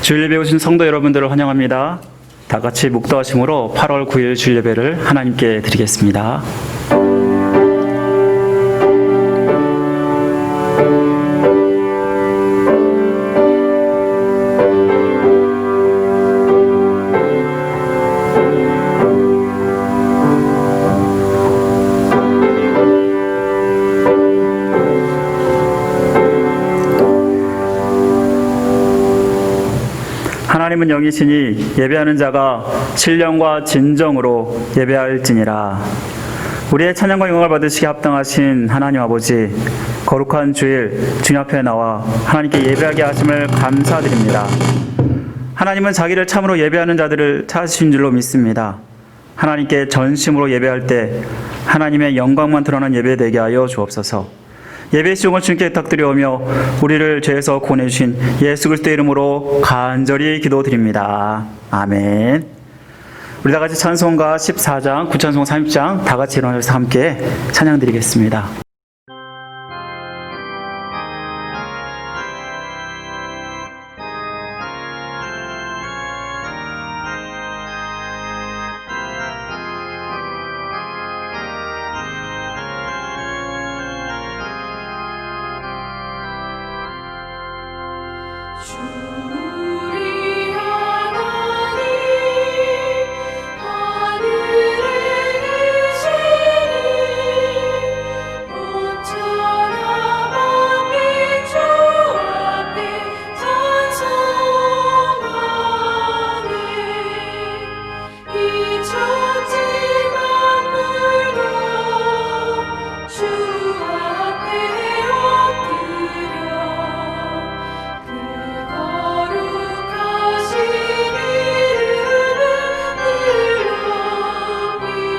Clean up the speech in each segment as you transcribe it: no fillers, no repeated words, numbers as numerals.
주일 예배 오신 성도 여러분들을 환영합니다. 다 같이 묵도하심으로 8월 9일 주일 예배를 하나님께 드리겠습니다. 하나님은 영이시니 예배하는 자가 신령과 진정으로 예배할지니라. 우리의 찬양과 영광을 받으시기 합당하신 하나님 아버지, 거룩한 주일 주님 앞에 나와 하나님께 예배하게 하심을 감사드립니다. 하나님은 자기를 참으로 예배하는 자들을 찾으신 줄로 믿습니다. 하나님께 전심으로 예배할 때 하나님의 영광만 드러난 예배 되게 하여 주옵소서. 예배의 시종을 주님께 부탁드려오며 우리를 죄에서 구원해주신 예수 그리스도의 이름으로 간절히 기도드립니다. 아멘. 우리 다같이 찬송가 14장, 구찬송 30장 다같이 일어나서 함께 찬양드리겠습니다. 우리 하나님 하늘에 계시니 모처럼 빛 주 앞에 찬송하네. 이 천지 만물도 주 앞에 엎드려 거룩하신 이름을 높이네.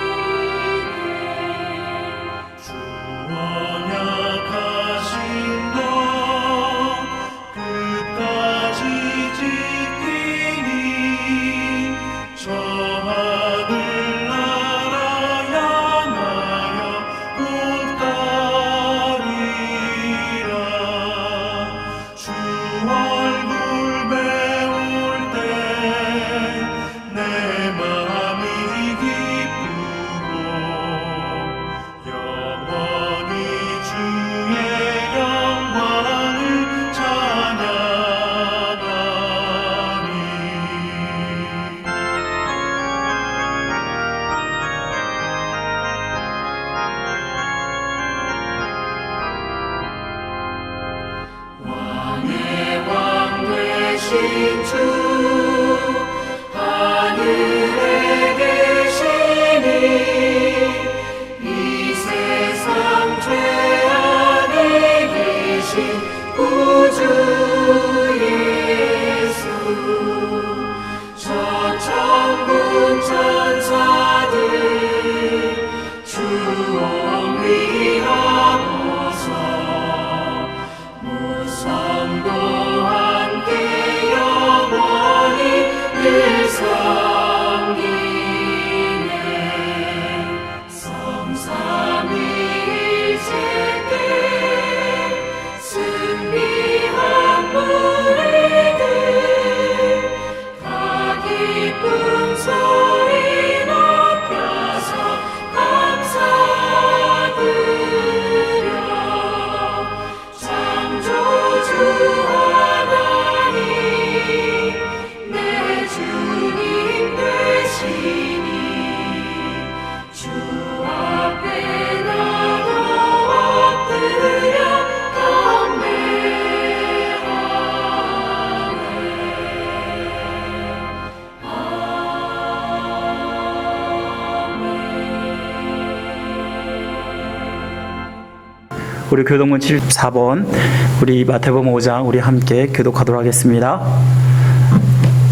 주 언약하신 것 끝까지 지키니 저 하늘나라 향하여 곧 가리라. 주 얼굴 배울 때 내 마음이 기쁘고 영원히 주의 영광을 찬양하리. 왕의 왕 되신 주 하늘에 계시니 이 세상 죄악에 계신 구주 예수 저 천군 천사들 주 옹위하고서 무성도 함께 영원히 늘 섬기네. 성삼위일체께 승리한 무리들 다 기쁨 소리 높여서 감사드려. 창조주 하나님 내 주님 되시니 주 앞에 나도 엎드려 우리 교독문 74번, 우리 마태복음 5장 우리 함께 교독하도록 하겠습니다.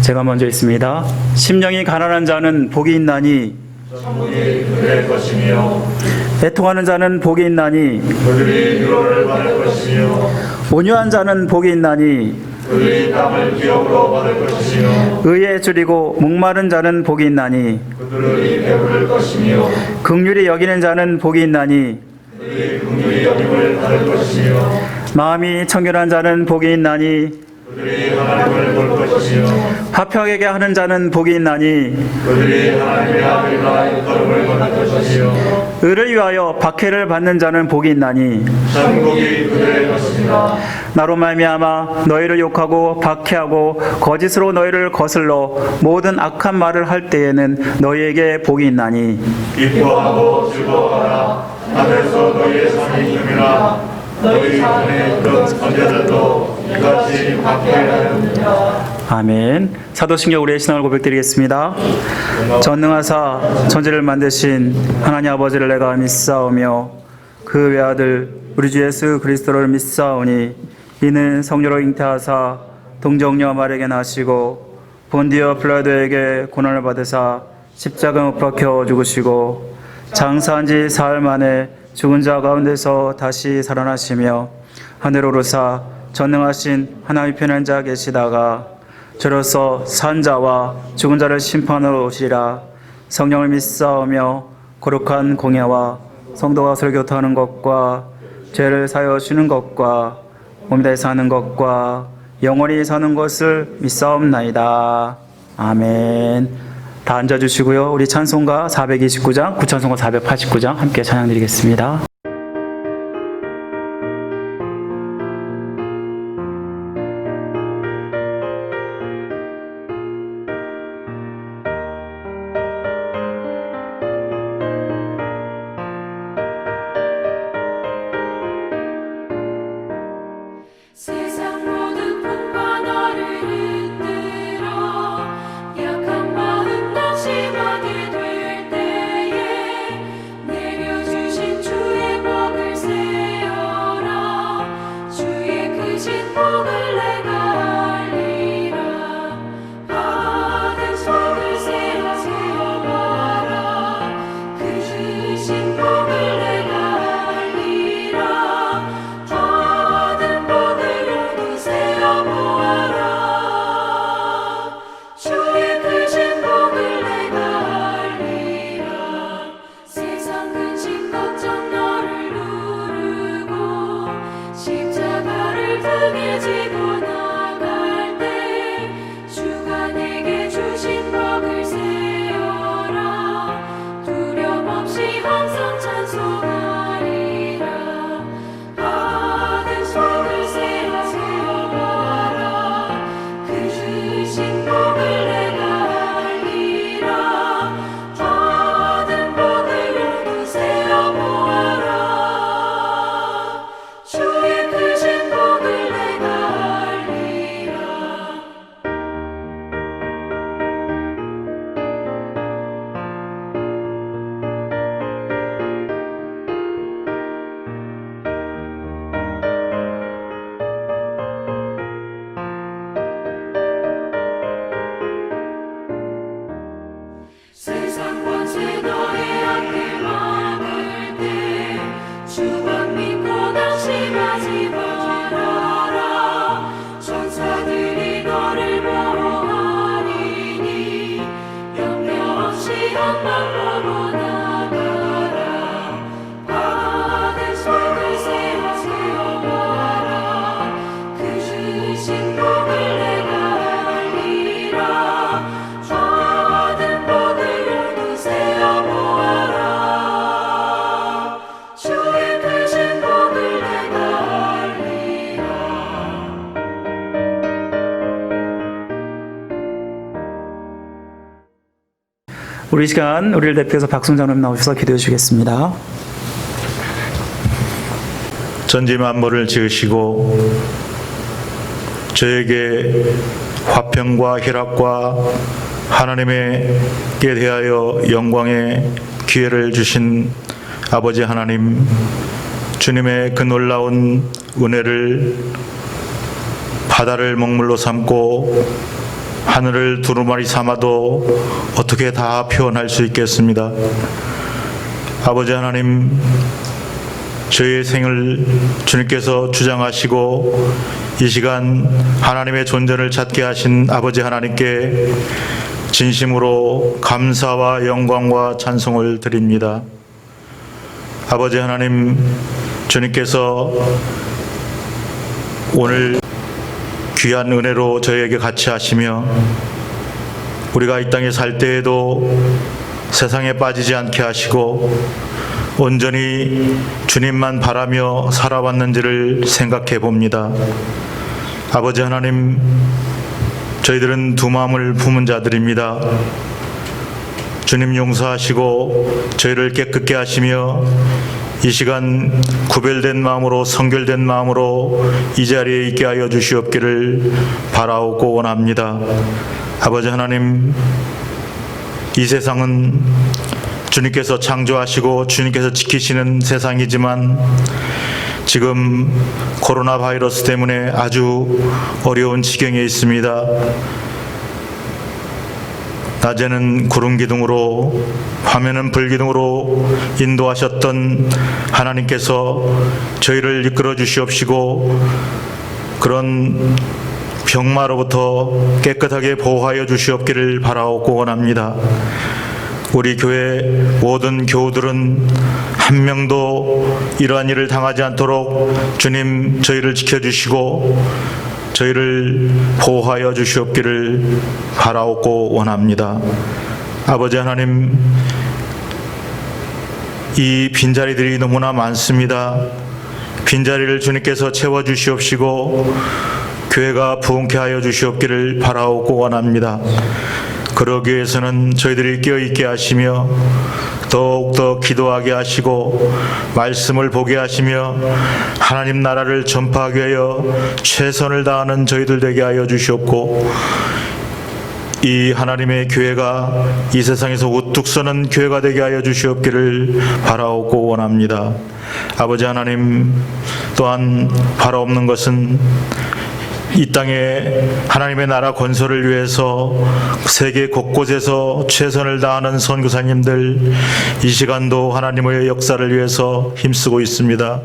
제가 먼저 있습니다. 심령이 가난한 자는 복이 있나니 천국이 그들의 것이며 애통하는 자는 복이 있나니 그들이 위로를 받을 것이며 온유한 자는 복이 있나니 그들이 땅을 기업으로 받을 것이며 의에 줄이고 목마른 자는 복이 있나니 그들이 배부를 것이며 긍휼히 여기는 자는 복이 있나니 그들이 긍휼히 여김을 받을 것이며 마음이 청결한 자는 복이 있나니 그들이 하나님을 볼 것이며 화평하게 하는 자는 복이 있나니 그들이 하나님의 아들과 걸음을 걷는 것이며 의를 위하여 박해를 받는 자는 복이 있나니 천국이 그들의 것이니라. 나로 말미암아 너희를 욕하고 박해하고 거짓으로 너희를 거슬러 모든 악한 말을 할 때에는 너희에게 복이 있나니 기뻐하고 즐거워하라. 하늘에서 너희의 상이 큼이라. 너희 전에 그런 선자들도 이같이 박해하였느니라. 아멘. 사도신경 우리의 신앙을 고백드리겠습니다. 전능하사 천지를 만드신 하나님 아버지를 내가 믿사오며 그 외아들 우리 주 예수 그리스도를 믿사오니 이는 성령으로 잉태하사 동정녀 마리아에게 나시고 본디오 빌라도에게 고난을 받으사 십자가에 못 박혀 죽으시고 장사한 지 사흘 만에 죽은 자 가운데서 다시 살아나시며 하늘 오르사 전능하신 하나님의 편한 자 계시다가 저로서 산 자와 죽은 자를 심판하러 오시리라. 성령을 믿사오며 거룩한 공예와 성도가 설교하는 것과 죄를 사여 주는 것과 몸이 다해 사는 것과 영원히 사는 것을 믿사옵나이다. 아멘. 다 앉아주시고요. 우리 찬송가 429장, 구찬송가 489장 함께 찬양드리겠습니다. 세상 모든 풍과 너를 흔들어 약한 마음 낙심하게 될 때에 내려주신 주의 복을 세어라. 주의 크신 복을 내가 알리라. 받은 속을 세어봐라. 크신 복을 내가 알리라. 받은 복을 세어보아라. 주의 크신 복을 내가 알리라. 세상 근심 걱정 너를 누르고 십자가를 등에 지고 나갈 때 주가 내게 주신 복을 세어라. 두려움 없이 항상 찬송하리라. 받은 속을 세어봐라. 크신 복을 내가 알리라. 받은 복을 모두 세어보아라. 주의 크신 복을 내가 알리라. 세상 권세 너의 앞길 막을 때 주만 믿고 낙심하지 말아라. 천사들이 너를 보호하리니 염려 없이 앞만 보고 나가라. 받은 속을 세어봐라. 크신 복을 내가 알리라. 받은 복을 모두 세어보아라. 주의 크신 복을 내가 알리라. 우리 시간 우리를 대표해서 박순장님 나오셔서 기도해 주시겠습니다. 전지 만물을 지으시고 저에게 화평과 희락과 하나님께 대하여 영광의 기회를 주신 아버지 하나님, 주님의 그 놀라운 은혜를 바다를 먹물로 삼고 하늘을 두루마리 삼아도 어떻게 다 표현할 수 있겠습니다. 아버지 하나님, 저의 생을 주님께서 주장하시고 이 시간 하나님의 존재를 찾게 하신 아버지 하나님께 진심으로 감사와 영광과 찬송을 드립니다. 아버지 하나님, 주님께서 오늘 귀한 은혜로 저희에게 같이 하시며 우리가 이 땅에 살 때에도 세상에 빠지지 않게 하시고 온전히 주님만 바라며 살아왔는지를 생각해 봅니다. 아버지 하나님, 저희들은 두 마음을 품은 자들입니다. 주님 용서하시고 저희를 깨끗게 하시며 이 시간 구별된 마음으로, 성결된 마음으로 이 자리에 있게 하여 주시옵기를 바라오고 원합니다. 아버지 하나님, 이 세상은 주님께서 창조하시고 주님께서 지키시는 세상이지만 지금 코로나 바이러스 때문에 아주 어려운 지경에 있습니다. 낮에는 구름 기둥으로, 밤에는 불 기둥으로 인도하셨던 하나님께서 저희를 이끌어 주시옵시고 그런 병마로부터 깨끗하게 보호하여 주시옵기를 바라옵고 원합니다. 우리 교회 모든 교우들은 한 명도 이러한 일을 당하지 않도록 주님 저희를 지켜주시고 저희를 보호하여 주시옵기를 바라옵고 원합니다. 아버지 하나님, 이 빈자리들이 너무나 많습니다. 빈자리를 주님께서 채워주시옵시고 교회가 부흥케 하여 주시옵기를 바라옵고 원합니다. 그러기 위해서는 저희들이 깨어있게 하시며 더욱더 기도하게 하시고 말씀을 보게 하시며 하나님 나라를 전파하기 위하여 최선을 다하는 저희들 되게 하여 주시옵고 이 하나님의 교회가 이 세상에서 우뚝 서는 교회가 되게 하여 주시옵기를 바라옵고 원합니다. 아버지 하나님, 또한 바라옵는 것은 이 땅에 하나님의 나라 건설을 위해서 세계 곳곳에서 최선을 다하는 선교사님들, 이 시간도 하나님의 역사를 위해서 힘쓰고 있습니다.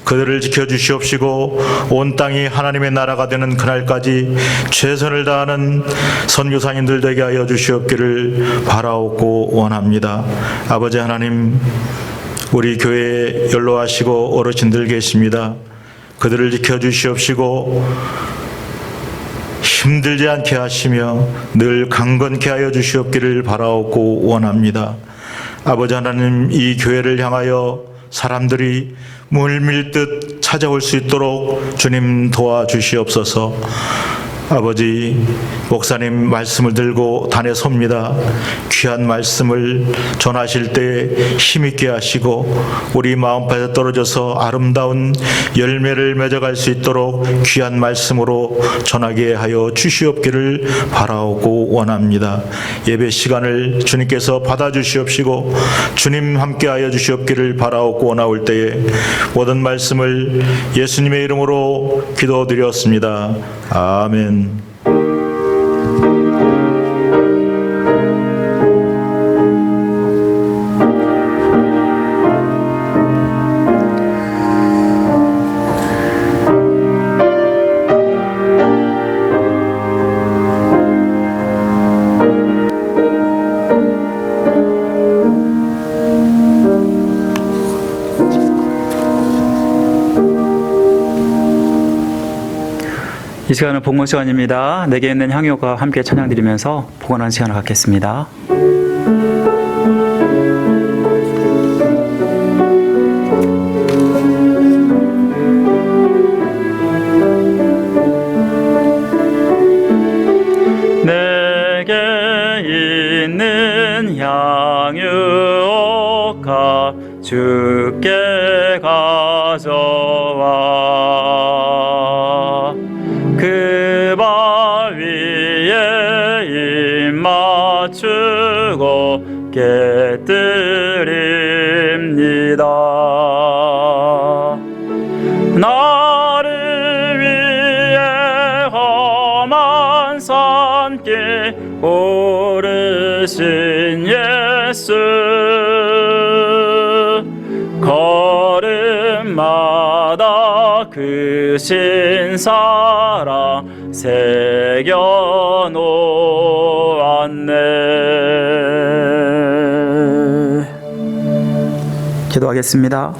그들을 지켜주시옵시고 온 땅이 하나님의 나라가 되는 그날까지 최선을 다하는 선교사님들 되게 하여 주시옵기를 바라옵고 원합니다. 아버지 하나님, 우리 교회에 연로하시고 어르신들 계십니다. 그들을 지켜주시옵시고 힘들지 않게 하시며 늘 강건케 하여 주시옵기를 바라옵고 원합니다. 아버지 하나님, 이 교회를 향하여 사람들이 물밀듯 찾아올 수 있도록 주님 도와주시옵소서. 아버지, 목사님 말씀을 들고 단에 섭니다. 귀한 말씀을 전하실 때 힘있게 하시고 우리 마음밭에 떨어져서 아름다운 열매를 맺어갈 수 있도록 귀한 말씀으로 전하게 하여 주시옵기를 바라오고 원합니다. 예배 시간을 주님께서 받아주시옵시고 주님 함께하여 주시옵기를 바라오고 원하올 때에 모든 말씀을 예수님의 이름으로 기도드렸습니다. 아멘. 이 시간은 복문 시간입니다. 내게 있는 향유가 함께 찬양드리면서 복원하는 시간을 갖겠습니다. 내게 있는 향유가 주께 가져와 그 발 위에 입 맞추고 깨뜨립니다. 나를 위해 험한 산길 오르신 예수, 걸음마다 그 신사랑 새겨놓았네. 기도하겠습니다.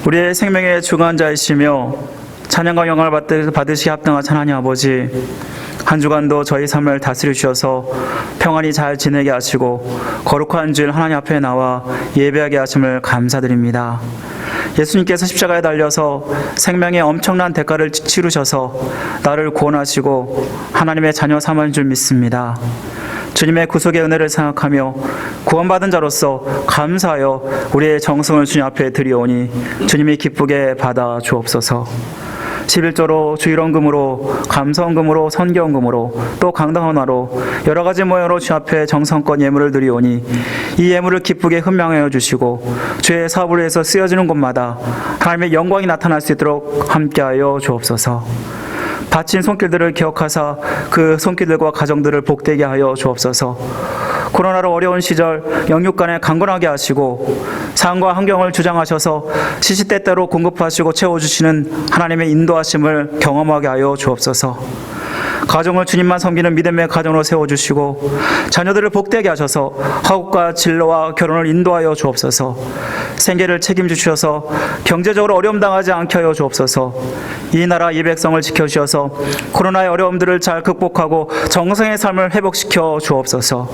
우리의 생명의 주관자이시며 찬양과 영광을 받으시기 합당하신 하나님 아버지, 한 주간도 저희 삶을 다스려 주셔서 평안히 잘 지내게 하시고 거룩한 주일 하나님 앞에 나와 예배하게 하심을 감사드립니다. 예수님께서 십자가에 달려서 생명의 엄청난 대가를 치르셔서 나를 구원하시고 하나님의 자녀 삼은 줄 믿습니다. 주님의 구속의 은혜를 생각하며 구원받은 자로서 감사하여 우리의 정성을 주님 앞에 드리오니 주님이 기쁘게 받아 주옵소서. 11조로 주일원금으로 감사원금으로 선교원금으로 또 강당원화로 여러 가지 모양으로 주 앞에 정성껏 예물을 드리오니 이 예물을 기쁘게 흠명하여 주시고 주의 사업을 위해서 쓰여지는 곳마다 하나님의 영광이 나타날 수 있도록 함께하여 주옵소서. 바친 손길들을 기억하사 그 손길들과 가정들을 복되게 하여 주옵소서. 코로나로 어려운 시절 영육간에 강건하게 하시고 상황과 환경을 주장하셔서 시시때때로 공급하시고 채워주시는 하나님의 인도하심을 경험하게 하여 주옵소서. 가정을 주님만 섬기는 믿음의 가정으로 세워주시고 자녀들을 복되게 하셔서 화국과 진로와 결혼을 인도하여 주옵소서. 생계를 책임지셔서 경제적으로 어려움 당하지 않게 하여 주옵소서. 이 나라 이 백성을 지켜주셔서 코로나의 어려움들을 잘 극복하고 정성의 삶을 회복시켜 주옵소서.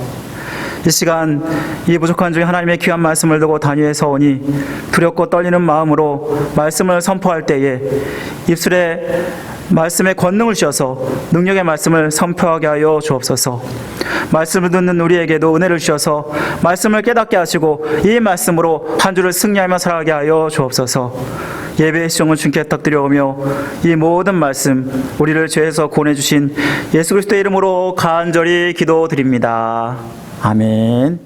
이 시간 이 부족한 중에 하나님의 귀한 말씀을 두고 단위에 서오니 두렵고 떨리는 마음으로 말씀을 선포할 때에 입술에 말씀의 권능을 주셔서 능력의 말씀을 선포하게 하여 주옵소서. 말씀을 듣는 우리에게도 은혜를 주셔서 말씀을 깨닫게 하시고 이 말씀으로 한 주를 승리하며 살아가게 하여 주옵소서. 예배의 시종을 주님께 부탁드려오며 이 모든 말씀 우리를 죄에서 구원해 주신 예수 그리스도의 이름으로 간절히 기도드립니다. 아멘.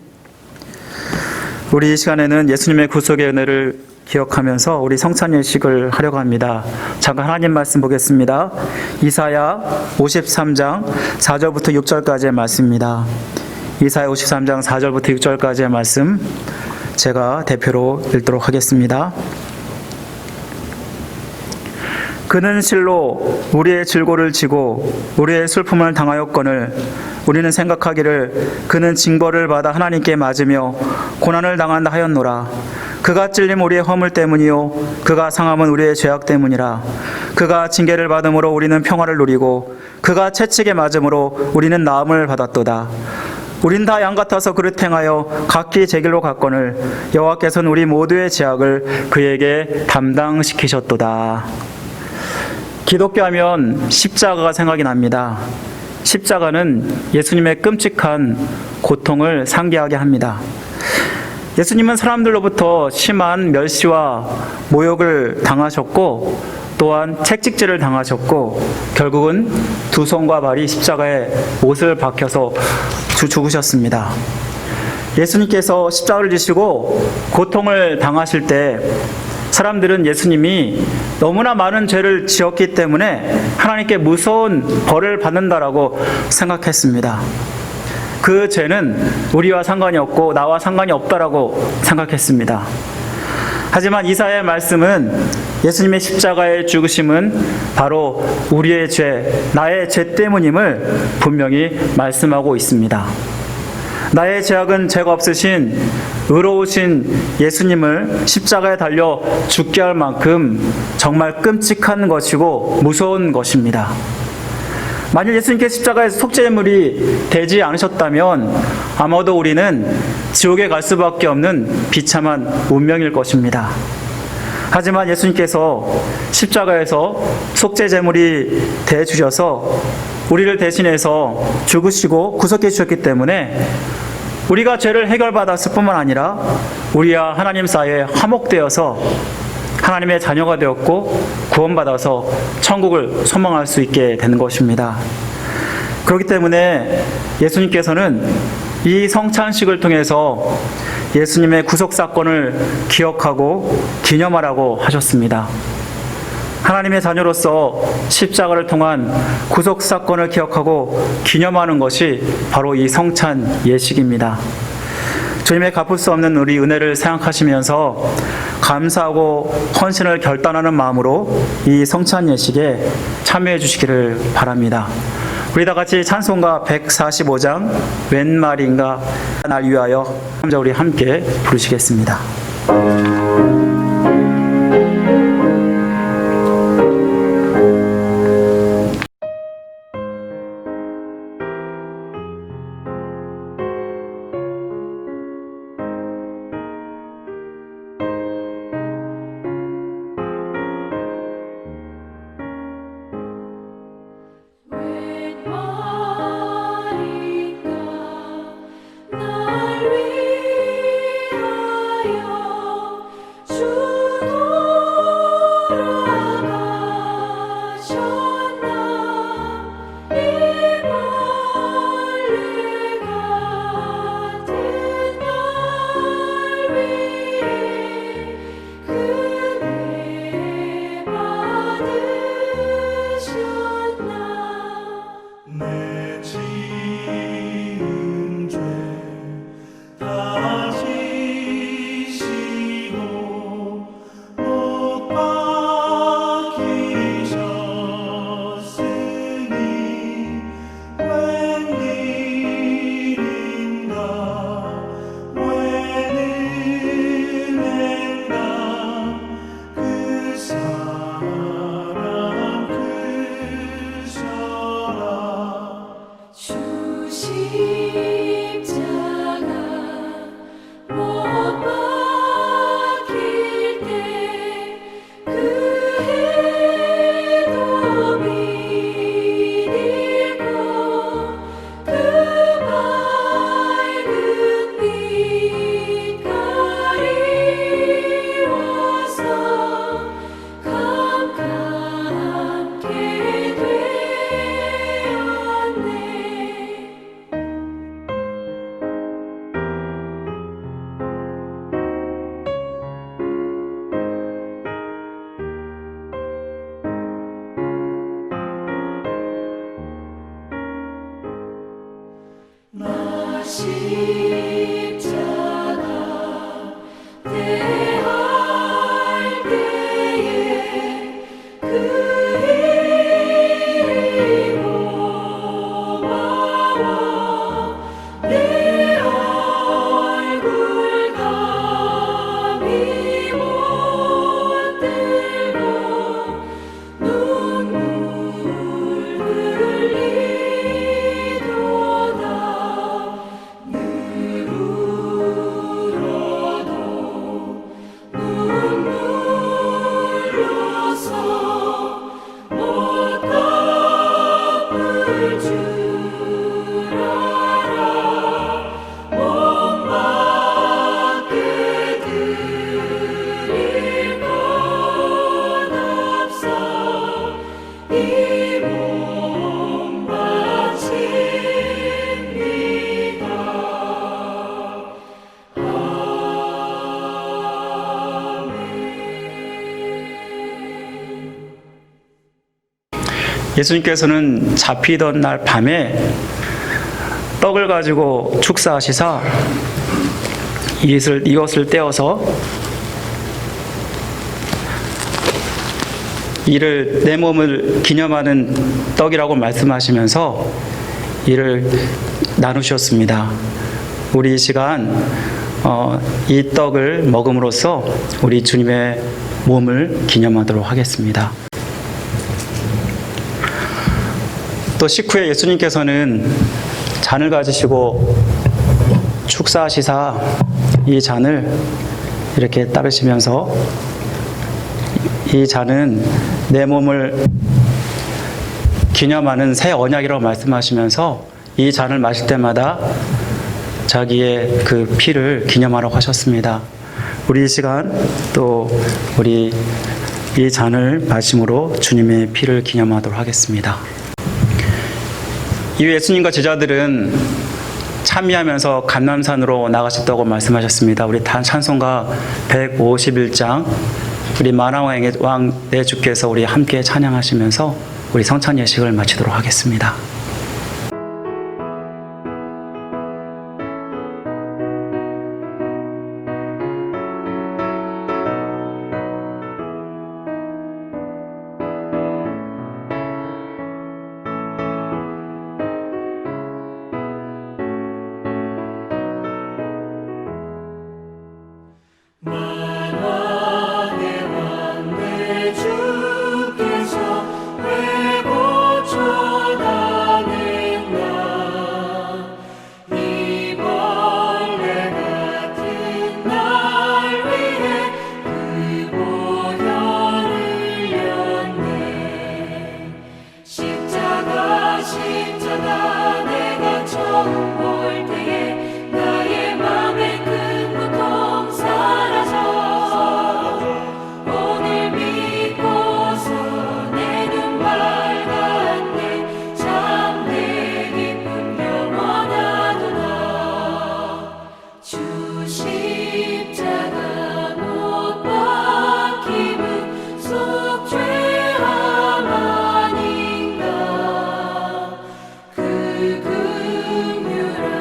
우리 이 시간에는 예수님의 구속의 은혜를 기억하면서 우리 성찬 예식을 하려고 합니다. 잠깐 하나님 말씀 보겠습니다. 이사야 53장 4절부터 6절까지의 말씀입니다. 이사야 53장 4절부터 6절까지의 말씀 제가 대표로 읽도록 하겠습니다. 그는 실로 우리의 질고를 지고 우리의 슬픔을 당하였거늘 우리는 생각하기를 그는 징벌을 받아 하나님께 맞으며 고난을 당한다 하였노라. 그가 찔림 우리의 허물 때문이요 그가 상함은 우리의 죄악 때문이라. 그가 징계를 받음으로 우리는 평화를 누리고 그가 채찍에 맞음으로 우리는 나음을 받았도다. 우린 다 양 같아서 그릇 행하여 각기 제 길로 갔거늘 여호와께서는 우리 모두의 죄악을 그에게 담당시키셨도다. 기독교 하면 십자가가 생각이 납니다. 십자가는 예수님의 끔찍한 고통을 상기하게 합니다. 예수님은 사람들로부터 심한 멸시와 모욕을 당하셨고 또한 채찍질을 당하셨고 결국은 두 손과 발이 십자가에 못을 박혀서 죽으셨습니다. 예수님께서 십자가를 지시고 고통을 당하실 때 사람들은 예수님이 너무나 많은 죄를 지었기 때문에 하나님께 무서운 벌을 받는다라고 생각했습니다. 그 죄는 우리와 상관이 없고 나와 상관이 없다라고 생각했습니다. 하지만 이사야의 말씀은 예수님의 십자가의 죽으심은 바로 우리의 죄, 나의 죄 때문임을 분명히 말씀하고 있습니다. 나의 죄악은 죄가 없으신 의로우신 예수님을 십자가에 달려 죽게 할 만큼 정말 끔찍한 것이고 무서운 것입니다. 만일 예수님께서 십자가에서 속죄물이 되지 않으셨다면 아마도 우리는 지옥에 갈 수밖에 없는 비참한 운명일 것입니다. 하지만 예수님께서 십자가에서 속죄제물이 돼 주셔서 우리를 대신해서 죽으시고 구속해 주셨기 때문에 우리가 죄를 해결받았을 뿐만 아니라 우리와 하나님 사이에 화목되어서 하나님의 자녀가 되었고 구원받아서 천국을 소망할 수 있게 되는 것입니다. 그렇기 때문에 예수님께서는 이 성찬식을 통해서 예수님의 구속사건을 기억하고 기념하라고 하셨습니다. 하나님의 자녀로서 십자가를 통한 구속사건을 기억하고 기념하는 것이 바로 이 성찬 예식입니다. 주님의 갚을 수 없는 우리 은혜를 생각하시면서 감사하고 헌신을 결단하는 마음으로 이 성찬 예식에 참여해 주시기를 바랍니다. 우리 다 같이 찬송가 145장 웬 말인가 날 위하여 우리 함께 부르시겠습니다. 십자가 못 박힐 때 그 해도 비리고 그 밝은 빛 가리워서 캄캄케 되었네. 나 십자가 대할 때에 그 일이 고마워 내 얼굴 감히 못 들고 눈물 흘리도다. 늘 울어도 눈물로서 못 갚을 줄 알아. 몸밖에 드릴 것 없어 이 몸 바칩니다. 예수님께서는 잡히던 날 밤에 떡을 가지고 축사하시사 이것을 떼어서 이를 내 몸을 기념하는 떡이라고 말씀하시면서 이를 나누셨습니다. 우리 이 시간 이 떡을 먹음으로써 우리 주님의 몸을 기념하도록 하겠습니다. 또 식후에 예수님께서는 잔을 가지시고 축사하시사 이 잔을 이렇게 따르시면서 이 잔은 내 몸을 기념하는 새 언약이라고 말씀하시면서 이 잔을 마실 때마다 자기의 그 피를 기념하라고 하셨습니다. 우리 이 시간 또 우리 이 잔을 마심으로 주님의 피를 기념하도록 하겠습니다. 이후 예수님과 제자들은 참여하면서 감람산으로 나가셨다고 말씀하셨습니다. 우리 찬송가 151장 우리 만왕의 왕 내 주께서 우리 함께 찬양하시면서 우리 성찬 예식을 마치도록 하겠습니다. 만왕의 왕 내 주께서 왜 고쳐다냈나. 이 벌레 같은 날 위해 그 보혈을 흘렸네. 십자가 내가 처음 볼 때에 나의 맘에 큰 고통 사라져. 오늘 믿고서 내 눈 밝았네. 참 내 기쁨 영원하도다. 주 십자가 못 박힘은 속죄함 아닌가. 그 긍휼한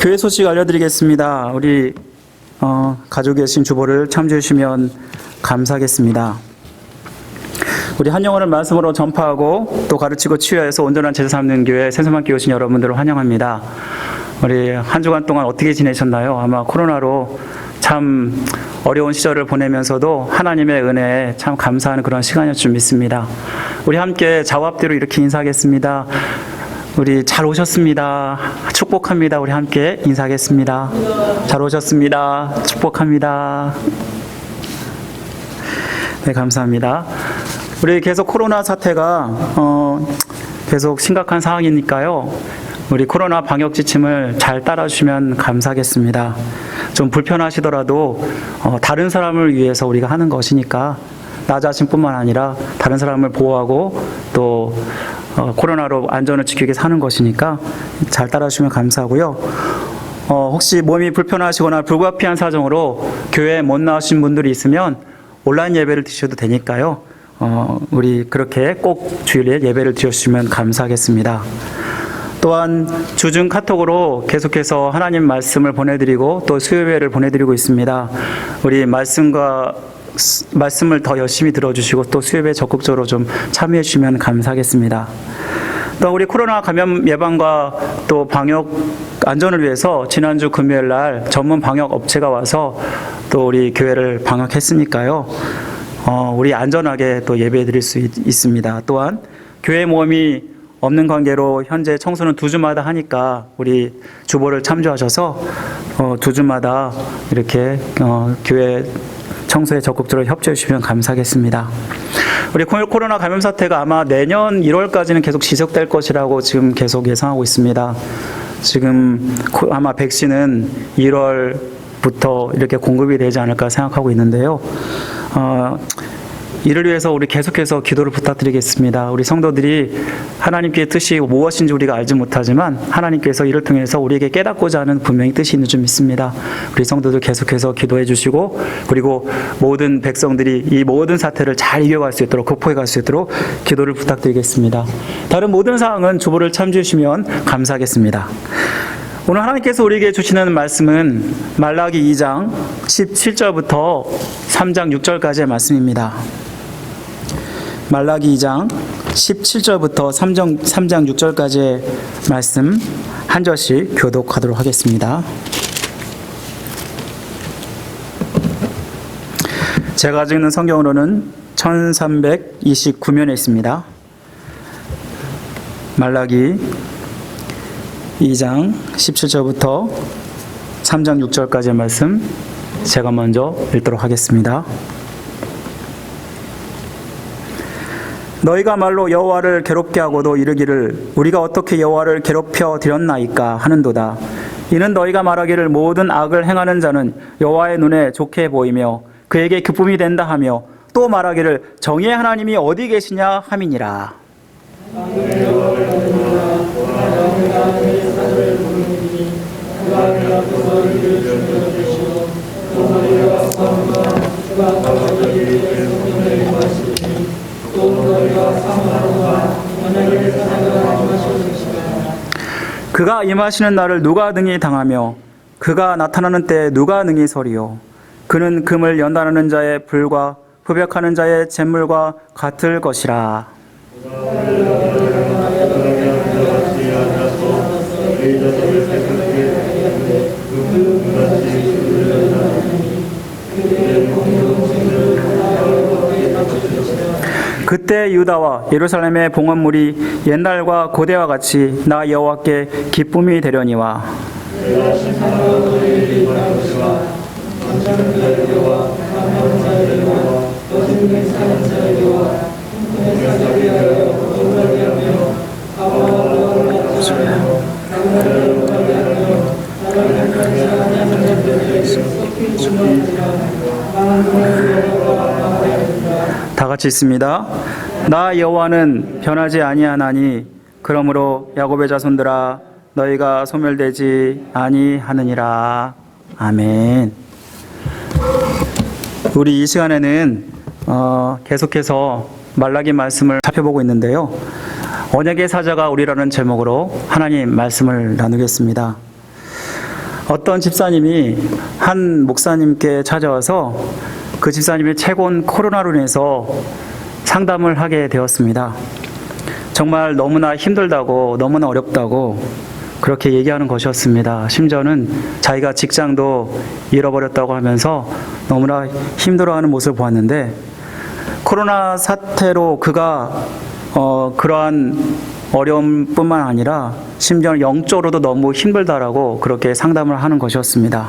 교회 소식 알려드리겠습니다. 우리 가지고 계신 주보를 참조해 주시면 감사하겠습니다. 우리 한 영혼을 말씀으로 전파하고 또 가르치고 치유해서 온전한 제자 삼는 교회 생수만교회 오신 여러분들을 환영합니다. 우리 한 주간 동안 어떻게 지내셨나요? 아마 코로나로 참 어려운 시절을 보내면서도 하나님의 은혜에 참 감사하는 그런 시간이었을 줄 믿습니다. 우리 함께 좌합대로 이렇게 인사하겠습니다. 우리 잘 오셨습니다. 축복합니다. 우리 함께 인사하겠습니다. 잘 오셨습니다. 축복합니다. 네, 감사합니다. 우리 계속 코로나 사태가 계속 심각한 상황이니까요. 우리 코로나 방역 지침을 잘 따라주시면 감사하겠습니다. 좀 불편하시더라도 다른 사람을 위해서 우리가 하는 것이니까 나 자신뿐만 아니라 다른 사람을 보호하고 또 코로나로 안전을 지키기 위해서 하는 것이니까 잘 따라주시면 감사하고요. 혹시 몸이 불편하시거나 불가피한 사정으로 교회에 못 나오신 분들이 있으면 온라인 예배를 드셔도 되니까요. 우리 그렇게 꼭 주일에 예배를 드려주시면 감사하겠습니다. 또한 주중 카톡으로 계속해서 하나님 말씀을 보내드리고 또 수요예배를 보내드리고 있습니다. 우리 말씀을 더 열심히 들어주시고 또 수요예배에 적극적으로 좀 참여해 주시면 감사하겠습니다. 또 우리 코로나 감염 예방과 또 방역 안전을 위해서 지난주 금요일 날 전문 방역 업체가 와서 또 우리 교회를 방역했으니까요. 우리 안전하게 또 예배 드릴 수 있습니다. 또한 교회 모험이 없는 관계로 현재 청소는 2주마다 하니까 우리 주보를 참조하셔서 2주마다 이렇게 교회 청소에 적극적으로 협조해 주시면 감사하겠습니다. 우리 코로나 감염 사태가 아마 내년 1월까지는 계속 지속될 것이라고 지금 계속 예상하고 있습니다. 지금 아마 백신은 1월부터 이렇게 공급이 되지 않을까 생각하고 있는데요. 이를 위해서 우리 계속해서 기도를 부탁드리겠습니다. 우리 성도들이 하나님께의 뜻이 무엇인지 우리가 알지 못하지만 하나님께서 이를 통해서 우리에게 깨닫고자 하는 분명히 뜻이 있는 줄 믿습니다. 우리 성도들 계속해서 기도해 주시고 그리고 모든 백성들이 이 모든 사태를 잘 이겨갈 수 있도록 극복해 갈 수 있도록 기도를 부탁드리겠습니다. 다른 모든 사항은 주보를 참조해 주시면 감사하겠습니다. 오늘 하나님께서 우리에게 주시는 말씀은 말라기 2장 17절부터 3장 6절까지의 말씀입니다. 말라기 2장 17절부터 3장 6절까지의 말씀 한 절씩 교독하도록 하겠습니다. 제가 가지고 있는 성경으로는 1329면에 있습니다. 말라기 2장 17절부터 3장 6절까지의 말씀 제가 먼저 읽도록 하겠습니다. 너희가 말로 여호와를 괴롭게 하고도 이르기를 우리가 어떻게 여호와를 괴롭혀 드렸나이까 하는도다. 이는 너희가 말하기를 모든 악을 행하는 자는 여호와의 눈에 좋게 보이며 그에게 기쁨이 된다 하며 또 말하기를 정의의 하나님이 어디 계시냐 함이니라. 그가 임하시는 날을 누가 능히 당하며 그가 나타나는 때에 누가 능히 서리요. 그는 금을 연단하는 자의 불과 흡역하는 자의 잿물과 같을 것이라. 그때 유다와 예루살렘의 봉헌물이 옛날과 고대와 같이 나 여호와께 기쁨이 되려니와 다 같이 있습니다. 나 여호와는 변하지 아니하나니 그러므로 야곱의 자손들아 너희가 소멸되지 아니하느니라. 아멘. 우리 이 시간에는 계속해서 말라기 말씀을 살펴보고 있는데요. 언약의 사자가 우리라는 제목으로 하나님 말씀을 나누겠습니다. 어떤 집사님이 한 목사님께 찾아와서 그 집사님이 최근 코로나로 인해서 상담을 하게 되었습니다. 정말 너무나 힘들다고, 너무나 어렵다고 그렇게 얘기하는 것이었습니다. 심지어는 자기가 직장도 잃어버렸다고 하면서 너무나 힘들어하는 모습을 보았는데, 코로나 사태로 그가 그러한 어려움뿐만 아니라 심지어 영적으로도 너무 힘들다라고 그렇게 상담을 하는 것이었습니다.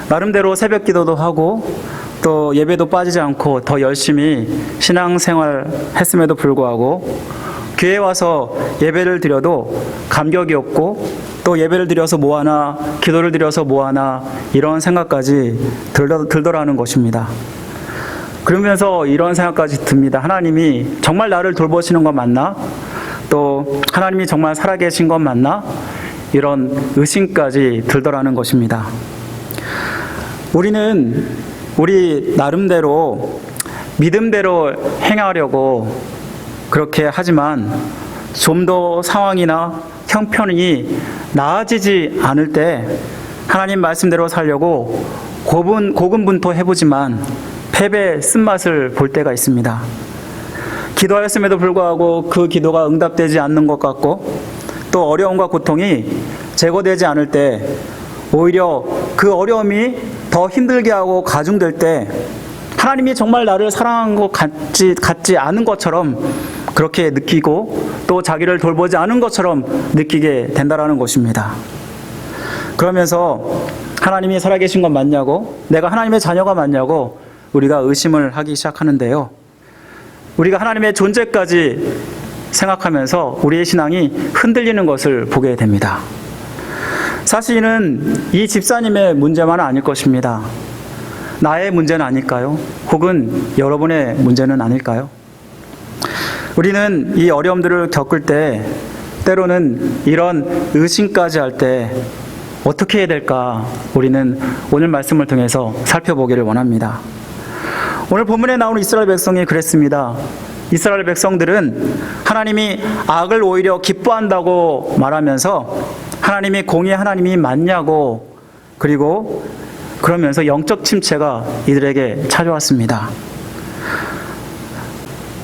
나름대로 새벽 기도도 하고 또 예배도 빠지지 않고 더 열심히 신앙생활 했음에도 불구하고 교회에 와서 예배를 드려도 감격이 없고, 또 예배를 드려서 뭐하나, 기도를 드려서 뭐하나, 이런 생각까지 들더라는 것입니다. 그러면서 이런 생각까지 듭니다. 하나님이 정말 나를 돌보시는 건 맞나? 또 하나님이 정말 살아계신 건 맞나? 이런 의심까지 들더라는 것입니다. 우리는 우리 나름대로 믿음대로 행하려고 그렇게 하지만 좀 더 상황이나 형편이 나아지지 않을 때 하나님 말씀대로 살려고 고군분투해보지만 패배의 쓴맛을 볼 때가 있습니다. 기도하였음에도 불구하고 그 기도가 응답되지 않는 것 같고, 또 어려움과 고통이 제거되지 않을 때 오히려 그 어려움이 더 힘들게 하고 가중될 때 하나님이 정말 나를 사랑한 것 같지 않은 것처럼 그렇게 느끼고, 또 자기를 돌보지 않은 것처럼 느끼게 된다라는 것입니다. 그러면서 하나님이 살아계신 건 맞냐고, 내가 하나님의 자녀가 맞냐고 우리가 의심을 하기 시작하는데요. 우리가 하나님의 존재까지 생각하면서 우리의 신앙이 흔들리는 것을 보게 됩니다. 사실은 이 집사님의 문제만은 아닐 것입니다. 나의 문제는 아닐까요? 혹은 여러분의 문제는 아닐까요? 우리는 이 어려움들을 겪을 때 때로는 이런 의심까지 할 때 어떻게 해야 될까, 우리는 오늘 말씀을 통해서 살펴보기를 원합니다. 오늘 본문에 나오는 이스라엘 백성이 그랬습니다. 이스라엘 백성들은 하나님이 악을 오히려 기뻐한다고 말하면서 하나님이 공의 하나님이 맞냐고, 그리고 그러면서 영적 침체가 이들에게 찾아왔습니다.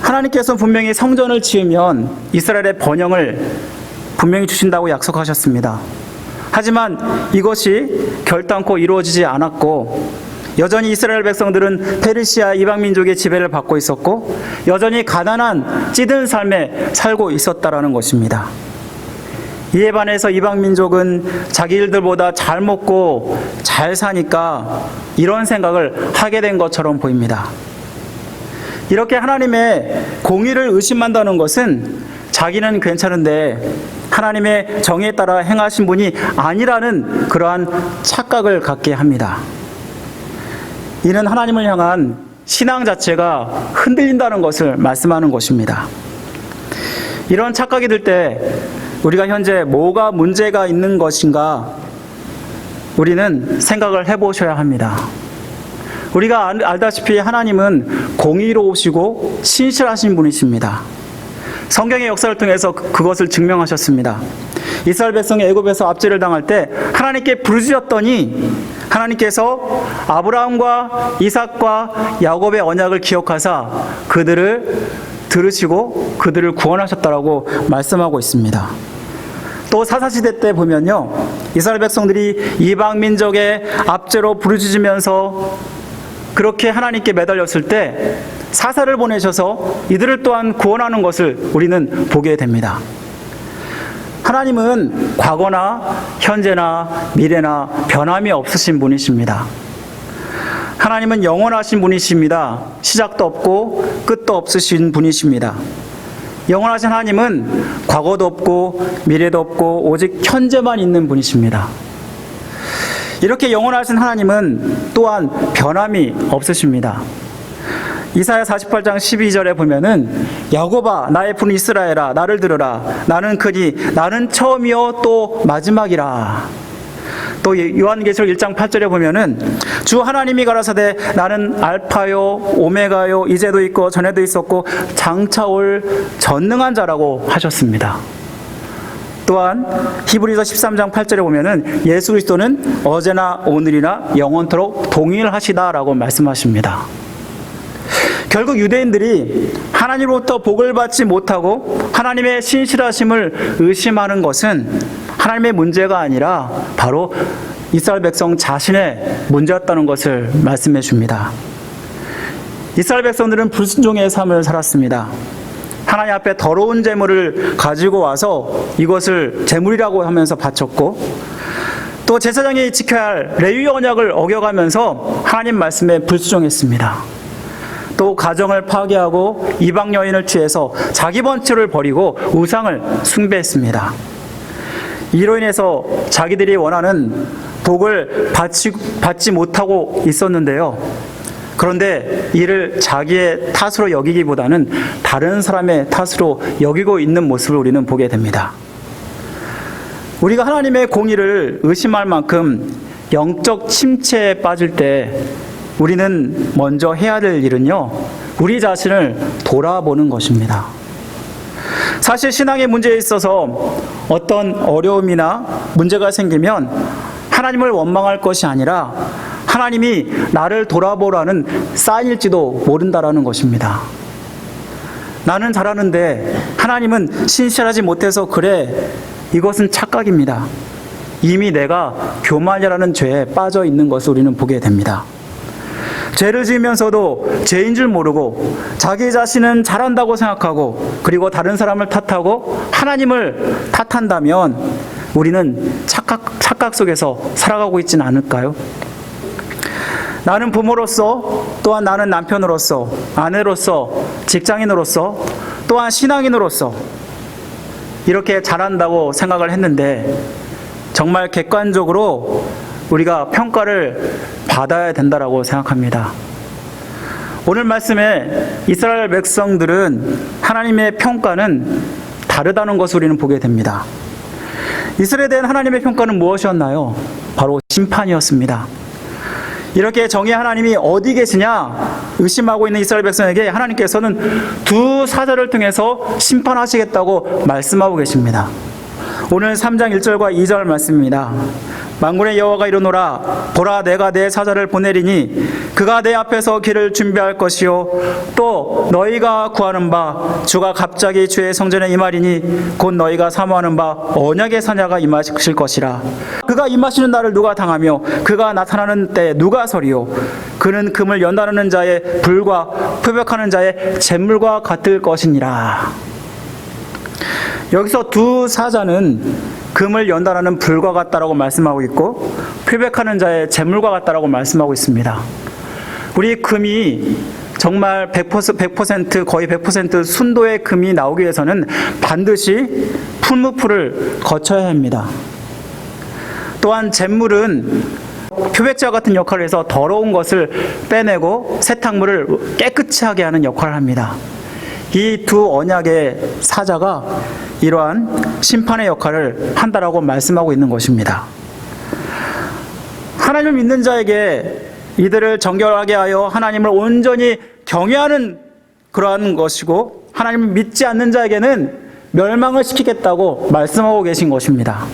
하나님께서 분명히 성전을 지으면 이스라엘의 번영을 분명히 주신다고 약속하셨습니다. 하지만 이것이 결단코 이루어지지 않았고, 여전히 이스라엘 백성들은 페르시아 이방 민족의 지배를 받고 있었고, 여전히 가난한 찌든 삶에 살고 있었다라는 것입니다. 이에 반해서 이방 민족은 자기들보다 잘 먹고 잘 사니까 이런 생각을 하게 된 것처럼 보입니다. 이렇게 하나님의 공의를 의심한다는 것은 자기는 괜찮은데 하나님의 정의에 따라 행하신 분이 아니라는 그러한 착각을 갖게 합니다. 이는 하나님을 향한 신앙 자체가 흔들린다는 것을 말씀하는 것입니다. 이런 착각이 들 때 우리가 현재 뭐가 문제가 있는 것인가, 우리는 생각을 해보셔야 합니다. 우리가 알다시피 하나님은 공의로우시고 신실하신 분이십니다. 성경의 역사를 통해서 그것을 증명하셨습니다. 이스라엘 백성이 애굽에서 압제를 당할 때 하나님께 부르짖었더니 하나님께서 아브라함과 이삭과 야곱의 언약을 기억하사 그들을 들으시고 그들을 구원하셨다라고 말씀하고 있습니다. 또 사사시대 때 보면요, 이스라엘 백성들이 이방 민족의 압제로 부르짖으면서 그렇게 하나님께 매달렸을 때 사사를 보내셔서 이들을 또한 구원하는 것을 우리는 보게 됩니다. 하나님은 과거나 현재나 미래나 변함이 없으신 분이십니다. 하나님은 영원하신 분이십니다. 시작도 없고 끝도 없으신 분이십니다. 영원하신 하나님은 과거도 없고 미래도 없고 오직 현재만 있는 분이십니다. 이렇게 영원하신 하나님은 또한 변함이 없으십니다. 이사야 48장 12절에 보면은 야곱아 나의 분 이스라엘아 나를 들으라 나는 그니 나는 처음이요 또 마지막이라. 또 요한계시록 1장 8절에 보면은 주 하나님이 가라사대 나는 알파요 오메가요 이제도 있고 전에도 있었고 장차 올 전능한 자라고 하셨습니다. 또한 히브리서 13장 8절에 보면은 예수 그리스도는 어제나 오늘이나 영원토록 동일하시다라고 말씀하십니다. 결국 유대인들이 하나님으로부터 복을 받지 못하고 하나님의 신실하심을 의심하는 것은 하나님의 문제가 아니라 바로 이스라엘 백성 자신의 문제였다는 것을 말씀해 줍니다. 이스라엘 백성들은 불순종의 삶을 살았습니다. 하나님 앞에 더러운 제물을 가지고 와서 이것을 제물이라고 하면서 바쳤고, 또 제사장이 지켜야 할 레위 언약을 어겨가면서 하나님 말씀에 불순종했습니다. 또 가정을 파괴하고 이방 여인을 취해서 자기 번처를 버리고 우상을 숭배했습니다. 이로 인해서 자기들이 원하는 복을 받지 못하고 있었는데요. 그런데 이를 자기의 탓으로 여기기보다는 다른 사람의 탓으로 여기고 있는 모습을 우리는 보게 됩니다. 우리가 하나님의 공의를 의심할 만큼 영적 침체에 빠질 때 우리는 먼저 해야 될 일은요, 우리 자신을 돌아보는 것입니다. 사실 신앙의 문제에 있어서 어떤 어려움이나 문제가 생기면 하나님을 원망할 것이 아니라 하나님이 나를 돌아보라는 사인일지도 모른다라는 것입니다. 나는 잘하는데 하나님은 신실하지 못해서 그래. 이것은 착각입니다. 이미 내가 교만이라는 죄에 빠져 있는 것을 우리는 보게 됩니다. 죄를 지으면서도 죄인 줄 모르고 자기 자신은 잘한다고 생각하고 그리고 다른 사람을 탓하고 하나님을 탓한다면 우리는 착각 속에서 살아가고 있지는 않을까요? 나는 부모로서, 또한 나는 남편으로서, 아내로서, 직장인으로서, 또한 신앙인으로서 이렇게 잘한다고 생각을 했는데 정말 객관적으로 우리가 평가를 받아야 된다라고 생각합니다. 오늘 말씀에 이스라엘 백성들은 하나님의 평가는 다르다는 것을 우리는 보게 됩니다. 이스라엘에 대한 하나님의 평가는 무엇이었나요? 바로 심판이었습니다. 이렇게 정의 하나님이 어디 계시냐 의심하고 있는 이스라엘 백성에게 하나님께서는 두 사자를 통해서 심판하시겠다고 말씀하고 계십니다. 오늘 3장 1절과 2절 말씀입니다. 만군의 여호와가 이르노라, 보라 내가 내 사자를 보내리니 그가 내 앞에서 길을 준비할 것이요 또 너희가 구하는 바 주가 갑자기 주의 성전에 임하리니 곧 너희가 사모하는 바 언약의 사냐가 임하실 것이라. 그가 임하시는 날을 누가 당하며 그가 나타나는 때 누가 서리요 그는 금을 연단하는 자의 불과 표백하는 자의 잿물과 같을 것이니라. 여기서 두 사자는 금을 연단하는 불과 같다라고 말씀하고 있고 표백하는 자의 잿물과 같다라고 말씀하고 있습니다. 우리 금이 정말 100% 거의 100% 순도의 금이 나오기 위해서는 반드시 풀무풀을 거쳐야 합니다. 또한 잿물은 표백자 같은 역할을 해서 더러운 것을 빼내고 세탁물을 깨끗이 하게 하는 역할을 합니다. 이 두 언약의 사자가 이러한 심판의 역할을 한다라고 말씀하고 있는 것입니다. 하나님을 믿는 자에게 이들을 정결하게 하여 하나님을 온전히 경외하는 그러한 것이고 하나님을 믿지 않는 자에게는 멸망을 시키겠다고 말씀하고 계신 것입니다.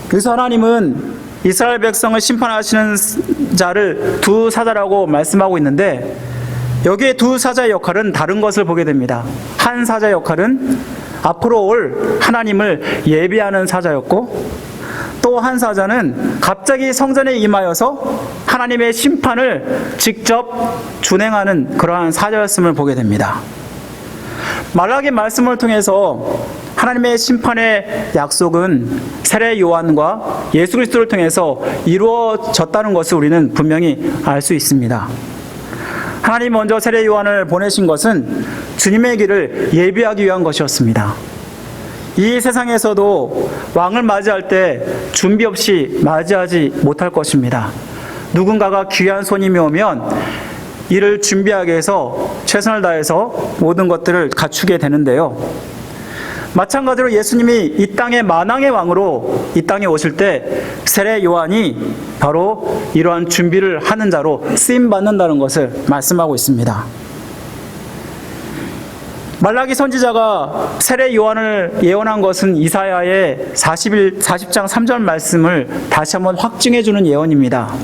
그래서 하나님은 이스라엘 백성을 심판하시는 자를 두 사자라고 말씀하고 있는데 여기에 두 사자의 역할은 다른 것을 보게 됩니다. 한 사자의 역할은 앞으로 올 하나님을 예비하는 사자였고 또 한 사자는 갑자기 성전에 임하여서 하나님의 심판을 직접 준행하는 그러한 사자였음을 보게 됩니다. 말라기 말씀을 통해서 하나님의 심판의 약속은 세례 요한과 예수 그리스도를 통해서 이루어졌다는 것을 우리는 분명히 알 수 있습니다. 하나님 먼저 세례 요한을 보내신 것은 주님의 길을 예비하기 위한 것이었습니다. 이 세상에서도 왕을 맞이할 때 준비 없이 맞이하지 못할 것입니다. 누군가가 귀한 손님이 오면 이를 준비하기 위해서 최선을 다해서 모든 것들을 갖추게 되는데요. 마찬가지로 예수님이 이 땅의 만왕의 왕으로 이 땅에 오실 때 세례 요한이 바로 이러한 준비를 하는 자로 쓰임 받는다는 것을 말씀하고 있습니다. 말라기 선지자가 세례 요한을 예언한 것은 이사야의 40장 3절 말씀을 다시 한번 확증해 주는 예언입니다.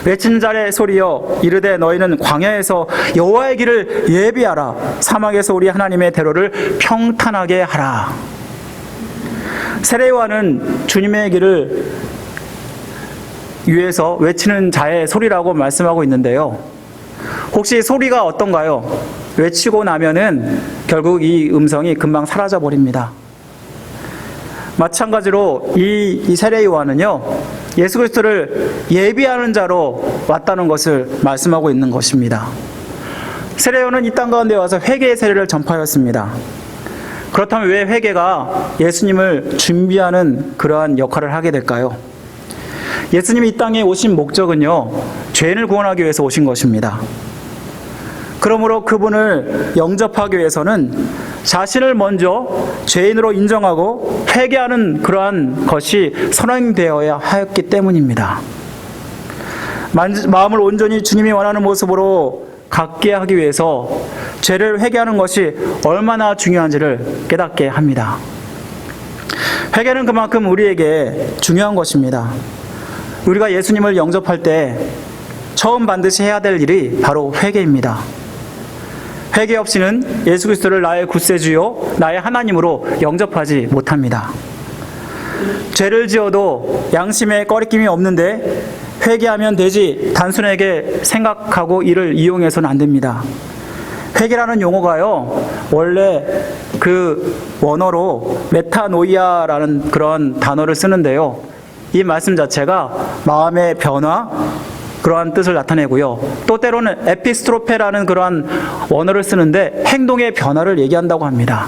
외치는 자의 소리여 이르되 너희는 광야에서 여호와의 길을 예비하라 사막에서 우리 하나님의 대로를 평탄하게 하라. 세례 요한은 주님의 길을 위해서 외치는 자의 소리라고 말씀하고 있는데요. 혹시 소리가 어떤가요? 외치고 나면은 결국 이 음성이 금방 사라져 버립니다. 마찬가지로 이 세례 요한은요, 예수 그리스도를 예비하는 자로 왔다는 것을 말씀하고 있는 것입니다. 세례 요한은 이 땅 가운데 와서 회개의 세례를 전파하였습니다. 그렇다면 왜 회개가 예수님을 준비하는 그러한 역할을 하게 될까요? 예수님이 이 땅에 오신 목적은요, 죄인을 구원하기 위해서 오신 것입니다. 그러므로 그분을 영접하기 위해서는 자신을 먼저 죄인으로 인정하고 회개하는 그러한 것이 선행되어야 하였기 때문입니다. 마음을 온전히 주님이 원하는 모습으로 갖게 하기 위해서 죄를 회개하는 것이 얼마나 중요한지를 깨닫게 합니다. 회개는 그만큼 우리에게 중요한 것입니다. 우리가 예수님을 영접할 때 처음 반드시 해야 될 일이 바로 회개입니다. 회개 없이는 예수 그리스도를 나의 구세주요 나의 하나님으로 영접하지 못합니다. 죄를 지어도 양심에 꺼리낌이 없는데 회개하면 되지 단순하게 생각하고 이를 이용해서는 안 됩니다. 회개라는 용어가요, 원래 그 원어로 메타노이아라는 그런 단어를 쓰는데요, 이 말씀 자체가 마음의 변화, 그러한 뜻을 나타내고요, 또 때로는 에피스트로페라는 그러한 원어를 쓰는데 행동의 변화를 얘기한다고 합니다.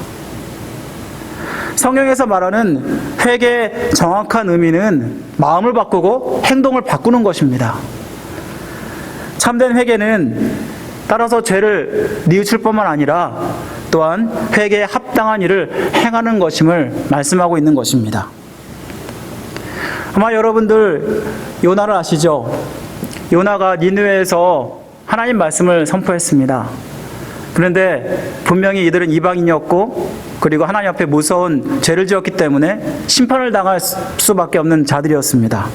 성경에서 말하는 회개의 정확한 의미는 마음을 바꾸고 행동을 바꾸는 것입니다. 참된 회개는 따라서 죄를 뉘우칠 뿐만 아니라 또한 회개에 합당한 일을 행하는 것임을 말씀하고 있는 것입니다. 아마 여러분들 요나를 아시죠? 요나가 니느웨에서 하나님 말씀을 선포했습니다. 그런데 분명히 이들은 이방인이었고, 그리고 하나님 앞에 무서운 죄를 지었기 때문에 심판을 당할 수밖에 없는 자들이었습니다.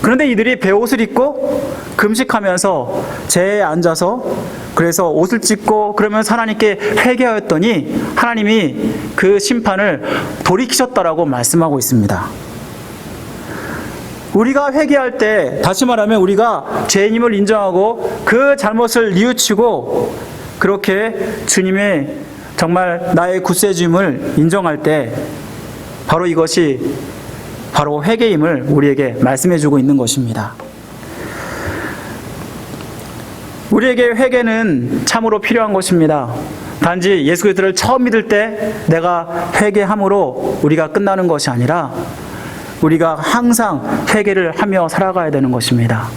그런데 이들이 베옷을 입고 금식하면서 제에 앉아서 그래서 옷을 찢고 그러면서 하나님께 회개하였더니 하나님이 그 심판을 돌이키셨다라고 말씀하고 있습니다. 우리가 회개할 때, 다시 말하면 우리가 죄인임을 인정하고 그 잘못을 뉘우치고 그렇게 주님의 정말 나의 구세주임을 인정할 때 바로 이것이 바로 회개임을 우리에게 말씀해주고 있는 것입니다. 우리에게 회개는 참으로 필요한 것입니다. 단지 예수 그리스도를 처음 믿을 때 내가 회개함으로 우리가 끝나는 것이 아니라 우리가 항상 회개를 하며 살아가야 되는 것입니다.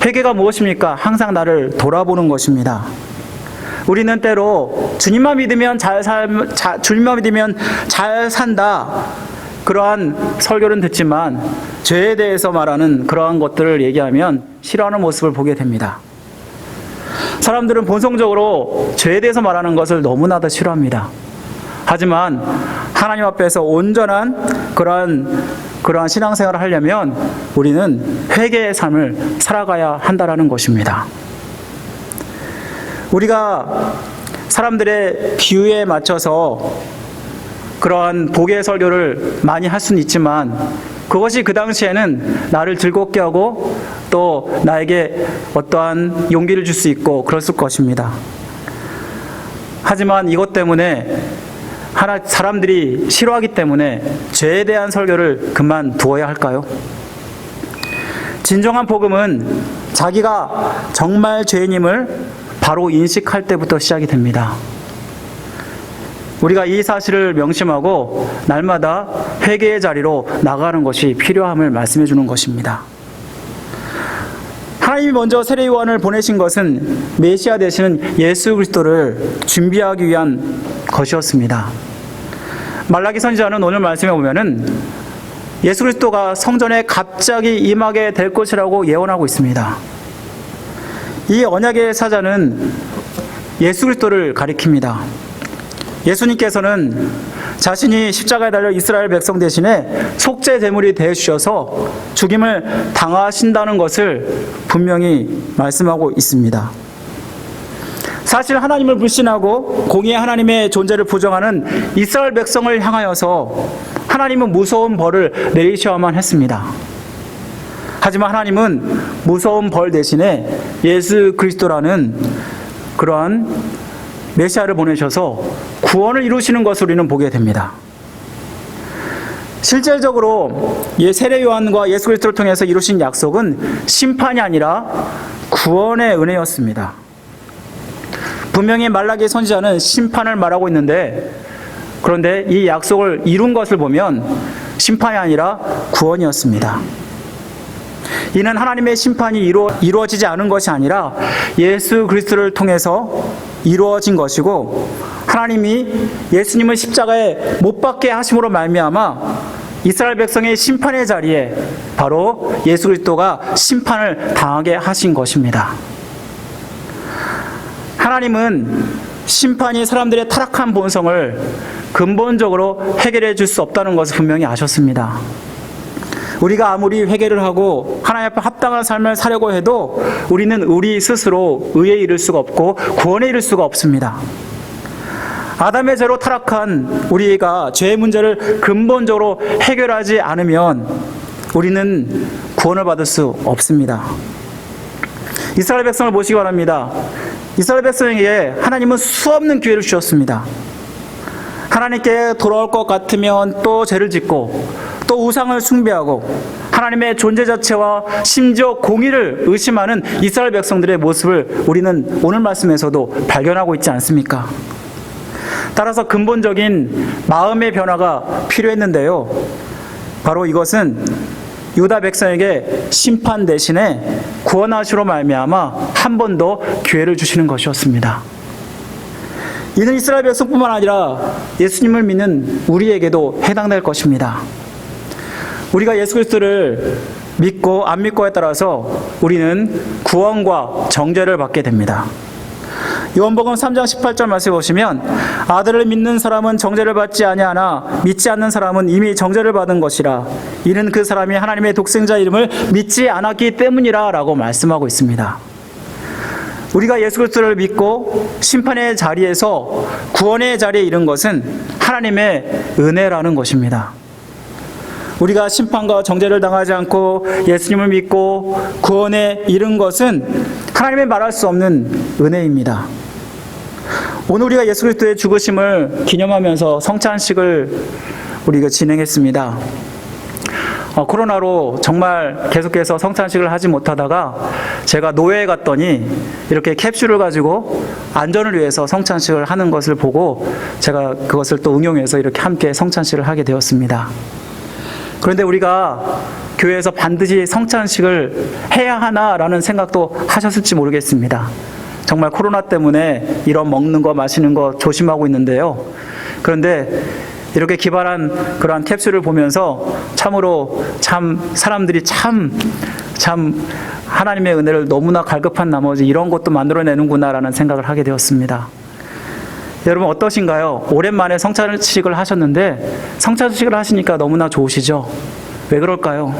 회개가 무엇입니까? 항상 나를 돌아보는 것입니다. 우리는 때로 주님만 믿으면 주님만 믿으면 잘 산다, 그러한 설교는 듣지만 죄에 대해서 말하는 그러한 것들을 얘기하면 싫어하는 모습을 보게 됩니다. 사람들은 본성적으로 죄에 대해서 말하는 것을 너무나도 싫어합니다. 하지만 하나님 앞에서 온전한 그러한 신앙생활을 하려면 우리는 회개의 삶을 살아가야 한다라는 것입니다. 우리가 사람들의 비유에 맞춰서 그러한 복의 설교를 많이 할 수는 있지만 그것이 그 당시에는 나를 즐겁게 하고 또 나에게 어떠한 용기를 줄 수 있고 그랬을 것입니다. 하지만 이것 때문에 사람들이 싫어하기 때문에 죄에 대한 설교를 그만두어야 할까요? 진정한 복음은 자기가 정말 죄인임을 바로 인식할 때부터 시작이 됩니다. 우리가 이 사실을 명심하고 날마다 회개의 자리로 나가는 것이 필요함을 말씀해 주는 것입니다. 하나님이 먼저 세례 요한을 보내신 것은 메시아 되시는 예수 그리스도를 준비하기 위한 것이었습니다. 말라기 선지자는 오늘 말씀에 보면은 예수 그리스도가 성전에 갑자기 임하게 될 것이라고 예언하고 있습니다. 이 언약의 사자는 예수 그리스도를 가리킵니다. 예수님께서는 자신이 십자가에 달려 이스라엘 백성 대신에 속죄 제물이 되어 주셔서 죽임을 당하신다는 것을 분명히 말씀하고 있습니다. 사실 하나님을 불신하고 공의의 하나님의 존재를 부정하는 이스라엘 백성을 향하여서 하나님은 무서운 벌을 내리셔야만 했습니다. 하지만 하나님은 무서운 벌 대신에 예수 그리스도라는 그러한 메시아를 보내셔서 구원을 이루시는 것을 우리는 보게 됩니다. 실질적으로 세례 요한과 예수 그리스도를 통해서 이루신 약속은 심판이 아니라 구원의 은혜였습니다. 분명히 말라기 선지자는 심판을 말하고 있는데, 그런데 이 약속을 이룬 것을 보면 심판이 아니라 구원이었습니다. 이는 하나님의 심판이 이루어지지 않은 것이 아니라 예수 그리스도를 통해서 이루어진 것이고, 하나님이 예수님을 십자가에 못 박게 하심으로 말미암아 이스라엘 백성의 심판의 자리에 바로 예수 그리스도가 심판을 당하게 하신 것입니다. 하나님은 심판이 사람들의 타락한 본성을 근본적으로 해결해 줄 수 없다는 것을 분명히 아셨습니다. 우리가 아무리 회개를 하고 하나님 앞에 합당한 삶을 살려고 해도 우리는 우리 스스로 의에 이를 수가 없고 구원에 이를 수가 없습니다. 아담의 죄로 타락한 우리가 죄의 문제를 근본적으로 해결하지 않으면 우리는 구원을 받을 수 없습니다. 이스라엘 백성을 보시기 바랍니다. 이스라엘 백성에게 하나님은 수없는 기회를 주셨습니다. 하나님께 돌아올 것 같으면 또 죄를 짓고 또 우상을 숭배하고 하나님의 존재 자체와 심지어 공의를 의심하는 이스라엘 백성들의 모습을 우리는 오늘 말씀에서도 발견하고 있지 않습니까? 따라서 근본적인 마음의 변화가 필요했는데요. 바로 이것은 유다 백성에게 심판 대신에 구원하시로 말미암아 한 번 더 기회를 주시는 것이었습니다. 이는 이스라엘 백성뿐만 아니라 예수님을 믿는 우리에게도 해당될 것입니다. 우리가 예수 그리스도를 믿고 안 믿고에 따라서 우리는 구원과 정죄를 받게 됩니다. 요한복음 3장 18절 말씀에 보시면 아들을 믿는 사람은 정죄를 받지 아니하나 믿지 않는 사람은 이미 정죄를 받은 것이라 이는 그 사람이 하나님의 독생자 이름을 믿지 않았기 때문이라 라고 말씀하고 있습니다. 우리가 예수 그리스도를 믿고 심판의 자리에서 구원의 자리에 이른 것은 하나님의 은혜라는 것입니다. 우리가 심판과 정죄를 당하지 않고 예수님을 믿고 구원에 이른 것은 하나님의 말할 수 없는 은혜입니다. 오늘 우리가 예수 그리스도의 죽으심을 기념하면서 성찬식을 우리가 진행했습니다. 코로나로 정말 계속해서 성찬식을 하지 못하다가 제가 노회에 갔더니 이렇게 캡슐을 가지고 안전을 위해서 성찬식을 하는 것을 보고 제가 그것을 또 응용해서 이렇게 함께 성찬식을 하게 되었습니다. 그런데 우리가 교회에서 반드시 성찬식을 해야 하나라는 생각도 하셨을지 모르겠습니다. 정말 코로나 때문에 이런 먹는 거 마시는 거 조심하고 있는데요. 그런데 이렇게 기발한 그러한 캡슐을 보면서 참으로 사람들이 참 하나님의 은혜를 너무나 갈급한 나머지 이런 것도 만들어내는구나라는 생각을 하게 되었습니다. 여러분 어떠신가요? 오랜만에 성찬식을 하셨는데 성찬식을 하시니까 너무나 좋으시죠? 왜 그럴까요?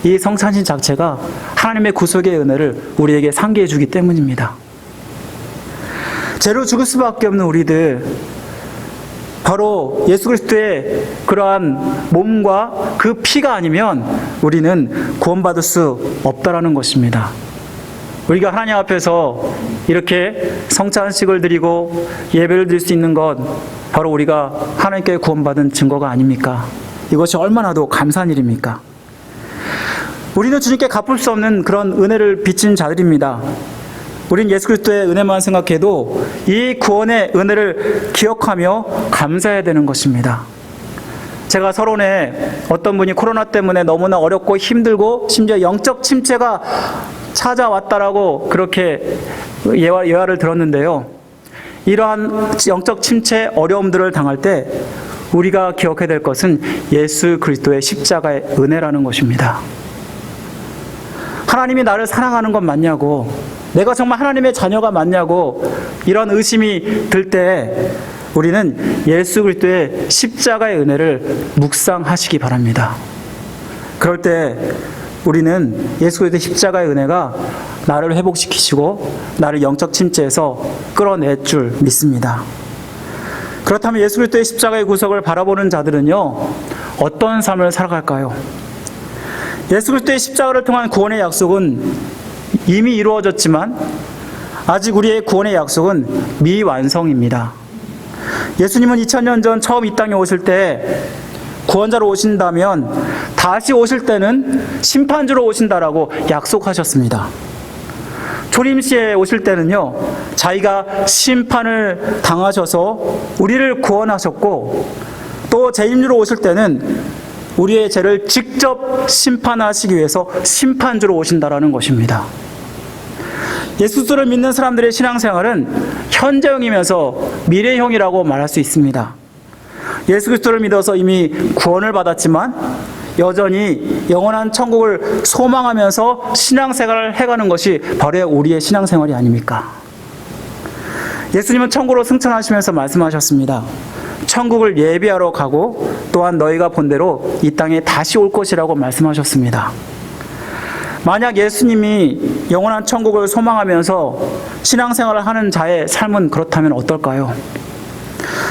이 성찬식 자체가 하나님의 구속의 은혜를 우리에게 상기해 주기 때문입니다. 죄로 죽을 수밖에 없는 우리들, 바로 예수 그리스도의 그러한 몸과 그 피가 아니면 우리는 구원받을 수 없다라는 것입니다. 우리가 하나님 앞에서 이렇게 성찬식을 드리고 예배를 드릴 수 있는 것, 바로 우리가 하나님께 구원받은 증거가 아닙니까? 이것이 얼마나도 감사한 일입니까? 우리는 주님께 갚을 수 없는 그런 은혜를 빚진 자들입니다. 우린 예수 그리스도의 은혜만 생각해도 이 구원의 은혜를 기억하며 감사해야 되는 것입니다. 제가 서론에 어떤 분이 코로나 때문에 너무나 어렵고 힘들고 심지어 영적 침체가 찾아왔다라고 그렇게 예화를 들었는데요. 이러한 영적 침체 어려움들을 당할 때 우리가 기억해야 될 것은 예수 그리스도의 십자가의 은혜라는 것입니다. 하나님이 나를 사랑하는 것 맞냐고, 내가 정말 하나님의 자녀가 맞냐고 이런 의심이 들 때 우리는 예수 그리스도의 십자가의 은혜를 묵상하시기 바랍니다. 그럴 때 우리는 예수 그리스도의 십자가의 은혜가 나를 회복시키시고 나를 영적 침체에서 끌어낼 줄 믿습니다. 그렇다면 예수 그리스도의 십자가의 구속을 바라보는 자들은요, 어떤 삶을 살아갈까요? 예수 그리스도의 십자가를 통한 구원의 약속은 이미 이루어졌지만 아직 우리의 구원의 약속은 미완성입니다. 예수님은 2000년 전 처음 이 땅에 오실 때 구원자로 오신다면 다시 오실 때는 심판주로 오신다라고 약속하셨습니다. 초림시에 오실 때는요, 자기가 심판을 당하셔서 우리를 구원하셨고, 또 재림주로 오실 때는 우리의 죄를 직접 심판하시기 위해서 심판주로 오신다라는 것입니다. 예수 그리스도를 믿는 사람들의 신앙생활은 현재형이면서 미래형이라고 말할 수 있습니다. 예수 그리스도를 믿어서 이미 구원을 받았지만 여전히 영원한 천국을 소망하면서 신앙생활을 해가는 것이 바로 우리의 신앙생활이 아닙니까? 예수님은 천국으로 승천하시면서 말씀하셨습니다. 천국을 예비하러 가고 또한 너희가 본 대로 이 땅에 다시 올 것이라고 말씀하셨습니다. 만약 예수님이 영원한 천국을 소망하면서 신앙생활을 하는 자의 삶은 그렇다면 어떨까요?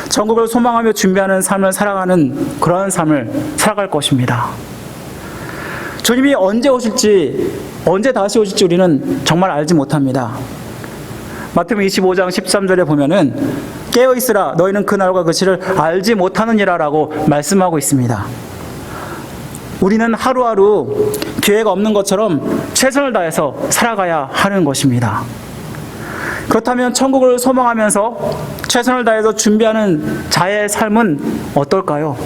천국을 소망하며 준비하는 삶을 살아가는 그러한 삶을 살아갈 것입니다. 주님이 언제 오실지, 언제 다시 오실지 우리는 정말 알지 못합니다. 마태복음 25장 13절에 보면은 깨어있으라 너희는 그날과 그 시를 알지 못하느니라 라고 말씀하고 있습니다. 우리는 하루하루 기회가 없는 것처럼 최선을 다해서 살아가야 하는 것입니다. 그렇다면 천국을 소망하면서 최선을 다해서 준비하는 자의 삶은 어떨까요?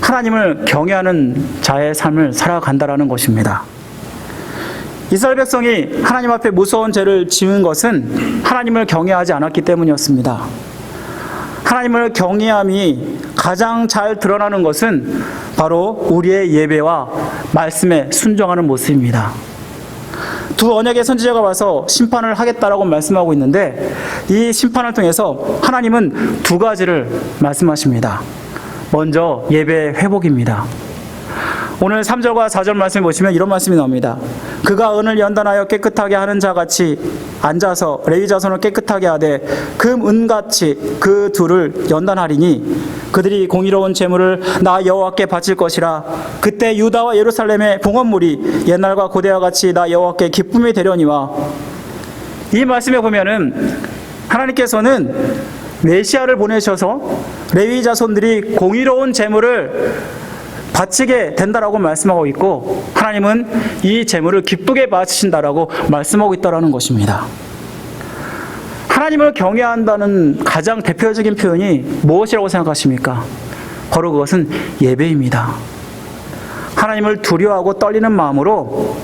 하나님을 경외하는 자의 삶을 살아간다라는 것입니다. 이스라엘 백성이 하나님 앞에 무서운 죄를 지은 것은 하나님을 경외하지 않았기 때문이었습니다. 하나님을 경외함이 가장 잘 드러나는 것은 바로 우리의 예배와 말씀에 순종하는 모습입니다. 두 언약의 선지자가 와서 심판을 하겠다라고 말씀하고 있는데 이 심판을 통해서 하나님은 두 가지를 말씀하십니다. 먼저 예배의 회복입니다. 오늘 3절과 4절 말씀을 보시면 이런 말씀이 나옵니다. 그가 은을 연단하여 깨끗하게 하는 자같이 앉아서 레위 자손을 깨끗하게 하되 금 은같이 그 둘을 연단하리니 그들이 공의로운 제물을 나 여호와께 바칠 것이라. 그때 유다와 예루살렘의 봉헌물이 옛날과 고대와 같이 나 여호와께 기쁨이 되려니와. 이 말씀에 보면은 하나님께서는 메시아를 보내셔서 레위 자손들이 공의로운 제물을 바치게 된다라고 말씀하고 있고 하나님은 이 제물을 기쁘게 바치신다라고 말씀하고 있다라는 것입니다. 하나님을 경외한다는 가장 대표적인 표현이 무엇이라고 생각하십니까? 바로 그것은 예배입니다. 하나님을 두려워하고 떨리는 마음으로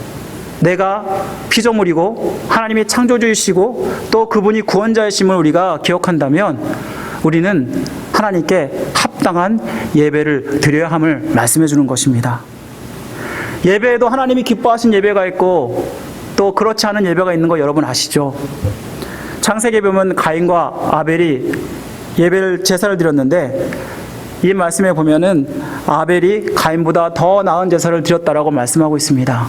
내가 피조물이고 하나님이 창조주이시고 또 그분이 구원자이심을 우리가 기억한다면 우리는 하나님께 합당한 예배를 드려야 함을 말씀해 주는 것입니다. 예배에도 하나님이 기뻐하신 예배가 있고 또 그렇지 않은 예배가 있는 거 여러분 아시죠? 창세기에 보면 가인과 아벨이 예배를 제사를 드렸는데 이 말씀에 보면은 아벨이 가인보다 더 나은 제사를 드렸다라고 말씀하고 있습니다.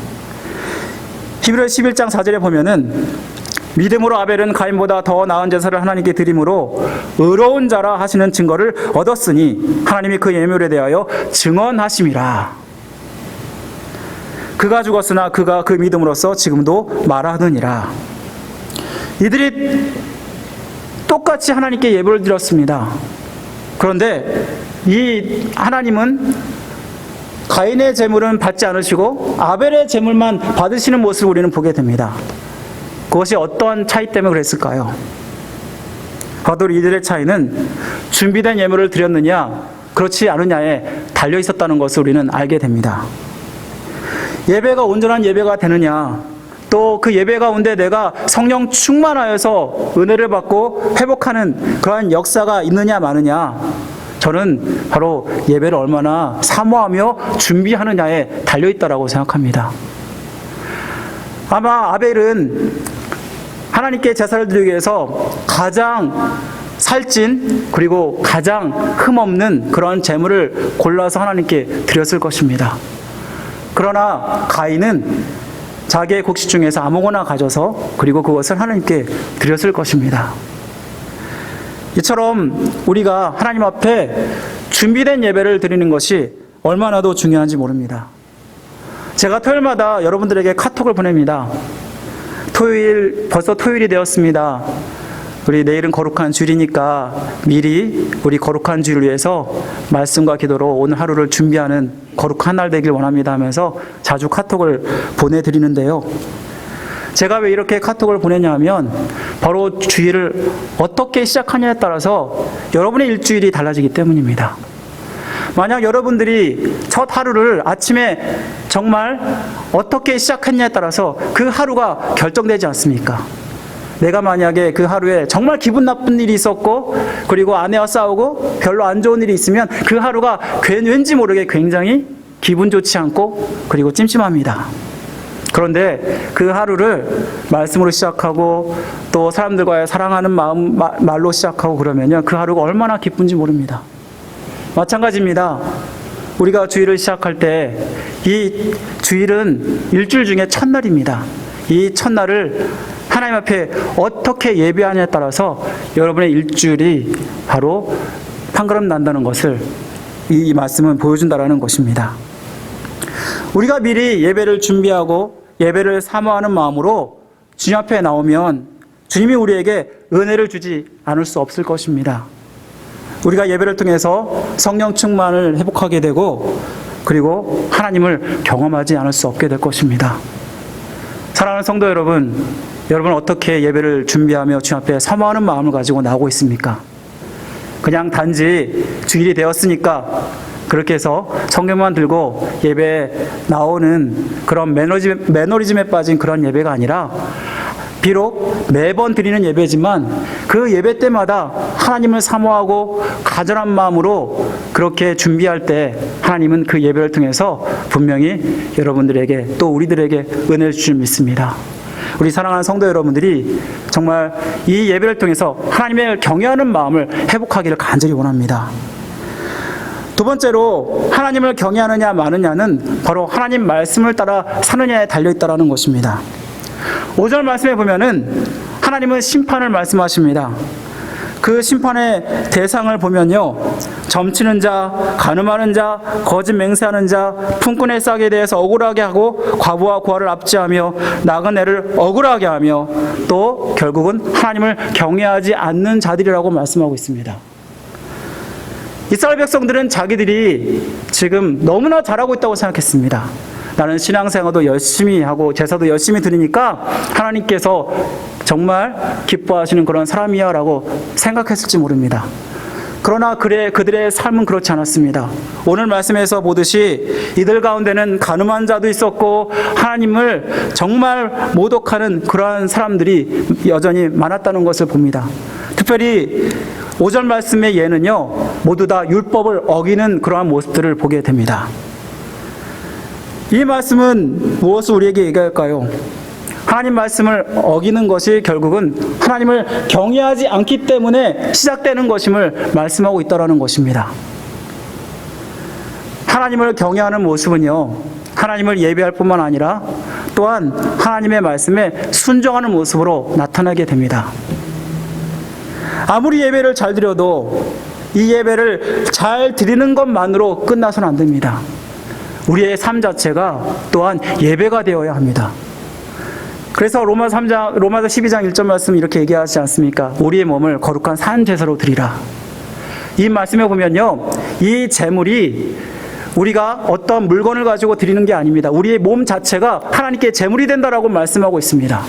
히브리서 11장 4절에 보면은 믿음으로 아벨은 가인보다 더 나은 제사를 하나님께 드림으로 의로운 자라 하시는 증거를 얻었으니 하나님이 그 예물에 대하여 증언하심이라. 그가 죽었으나 그가 그 믿음으로써 지금도 말하느니라. 이들이 똑같이 하나님께 예배를 드렸습니다. 그런데 이 하나님은 가인의 제물은 받지 않으시고 아벨의 제물만 받으시는 모습을 우리는 보게 됩니다. 그것이 어떠한 차이 때문에 그랬을까요? 바로 이들의 차이는 준비된 예물을 드렸느냐 그렇지 않느냐에 달려 있었다는 것을 우리는 알게 됩니다. 예배가 온전한 예배가 되느냐, 또 그 예배 가운데 내가 성령 충만하여서 은혜를 받고 회복하는 그러한 역사가 있느냐 마느냐, 저는 바로 예배를 얼마나 사모하며 준비하느냐에 달려있다라고 생각합니다. 아마 아벨은 하나님께 제사를 드리기 위해서 가장 살찐 그리고 가장 흠없는 그런 제물을 골라서 하나님께 드렸을 것입니다. 그러나 가인은 자기의 곡식 중에서 아무거나 가져서 그리고 그것을 하나님께 드렸을 것입니다. 이처럼 우리가 하나님 앞에 준비된 예배를 드리는 것이 얼마나도 중요한지 모릅니다. 제가 토요일마다 여러분들에게 카톡을 보냅니다. 벌써 토요일이 되었습니다. 우리 내일은 거룩한 주일이니까 미리 우리 거룩한 주일을 위해서 말씀과 기도로 오늘 하루를 준비하는 거룩한 날 되길 원합니다 하면서 자주 카톡을 보내드리는데요. 제가 왜 이렇게 카톡을 보내냐 하면 바로 주일을 어떻게 시작하냐에 따라서 여러분의 일주일이 달라지기 때문입니다. 만약 여러분들이 첫 하루를 아침에 정말 어떻게 시작했냐에 따라서 그 하루가 결정되지 않습니까? 내가 만약에 그 하루에 정말 기분 나쁜 일이 있었고 그리고 아내와 싸우고 별로 안 좋은 일이 있으면 그 하루가 왠지 모르게 굉장히 기분 좋지 않고 그리고 찜찜합니다. 그런데 그 하루를 말씀으로 시작하고 또 사람들과의 사랑하는 말로 시작하고 그러면요, 그 하루가 얼마나 기쁜지 모릅니다. 마찬가지입니다. 우리가 주일을 시작할 때 이 주일은 일주일 중에 첫날입니다. 이 첫날을 하나님 앞에 어떻게 예배하냐에 따라서 여러분의 일주일이 바로 판가름 난다는 것을 이 말씀은 보여준다라는 것입니다. 우리가 미리 예배를 준비하고 예배를 사모하는 마음으로 주님 앞에 나오면 주님이 우리에게 은혜를 주지 않을 수 없을 것입니다. 우리가 예배를 통해서 성령 충만을 회복하게 되고 그리고 하나님을 경험하지 않을 수 없게 될 것입니다. 사랑하는 성도 여러분, 여러분 어떻게 예배를 준비하며 주님 앞에 사모하는 마음을 가지고 나오고 있습니까? 그냥 단지 주일이 되었으니까 그렇게 해서 성경만 들고 예배에 나오는 그런 매너리즘에 빠진 그런 예배가 아니라 비록 매번 드리는 예배지만 그 예배 때마다 하나님을 사모하고 간절한 마음으로 그렇게 준비할 때 하나님은 그 예배를 통해서 분명히 여러분들에게 또 우리들에게 은혜를 주실 믿습니다. 우리 사랑하는 성도 여러분들이 정말 이 예배를 통해서 하나님을 경외하는 마음을 회복하기를 간절히 원합니다. 두 번째로 하나님을 경외하느냐 마느냐는 바로 하나님 말씀을 따라 사느냐에 달려있다는 것입니다. 5절 말씀에 보면은 하나님은 심판을 말씀하십니다. 그 심판의 대상을 보면요, 점치는 자, 가늠하는 자, 거짓 맹세하는 자, 품꾼의 싹에 대해서 억울하게 하고 과부와 고아를 압제하며 nak은 애를 억울하게 하며 또 결국은 하나님을 경외하지 않는 자들이라고 말씀하고 있습니다. 이스라엘 백성들은 자기들이 지금 너무나 잘하고 있다고 생각했습니다. 나는 신앙생활도 열심히 하고 제사도 열심히 드리니까 하나님께서 정말 기뻐하시는 그런 사람이야 라고 생각했을지 모릅니다. 그러나 그들의 삶은 그렇지 않았습니다. 오늘 말씀에서 보듯이 이들 가운데는 가늠한 자도 있었고 하나님을 정말 모독하는 그러한 사람들이 여전히 많았다는 것을 봅니다. 특별히 5절 말씀의 예는요, 모두 다 율법을 어기는 그러한 모습들을 보게 됩니다. 이 말씀은 무엇을 우리에게 얘기할까요? 하나님 말씀을 어기는 것이 결국은 하나님을 경외하지 않기 때문에 시작되는 것임을 말씀하고 있다는 것입니다. 하나님을 경외하는 모습은요, 하나님을 예배할 뿐만 아니라 또한 하나님의 말씀에 순종하는 모습으로 나타나게 됩니다. 아무리 예배를 잘 드려도 이 예배를 잘 드리는 것만으로 끝나서는 안 됩니다. 우리의 삶 자체가 또한 예배가 되어야 합니다. 그래서 로마서 12장 1절 말씀 이렇게 얘기하지 않습니까? 우리의 몸을 거룩한 산 제사로 드리라. 이 말씀에 보면요, 이 제물이 우리가 어떤 물건을 가지고 드리는 게 아닙니다. 우리의 몸 자체가 하나님께 제물이 된다라고 말씀하고 있습니다.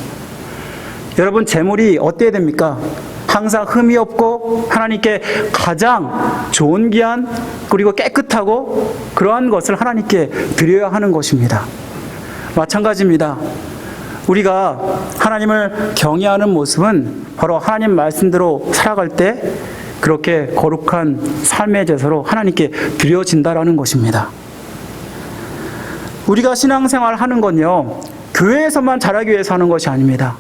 여러분, 제물이 어때야 됩니까? 항상 흠이 없고 하나님께 가장 좋은 귀한 그리고 깨끗하고 그러한 것을 하나님께 드려야 하는 것입니다. 마찬가지입니다. 우리가 하나님을 경외하는 모습은 바로 하나님 말씀대로 살아갈 때 그렇게 거룩한 삶의 제사로 하나님께 드려진다라는 것입니다. 우리가 신앙생활 하는 건요, 교회에서만 잘하기 위해서 하는 것이 아닙니다.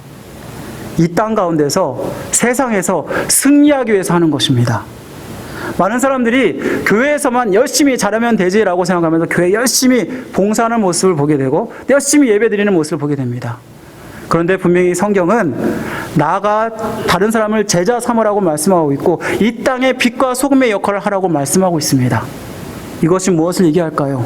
이 땅 가운데서 세상에서 승리하기 위해서 하는 것입니다. 많은 사람들이 교회에서만 열심히 잘하면 되지라고 생각하면서 교회 열심히 봉사하는 모습을 보게 되고 열심히 예배드리는 모습을 보게 됩니다. 그런데 분명히 성경은 나가 다른 사람을 제자 삼으라고 말씀하고 있고 이 땅의 빛과 소금의 역할을 하라고 말씀하고 있습니다. 이것이 무엇을 얘기할까요?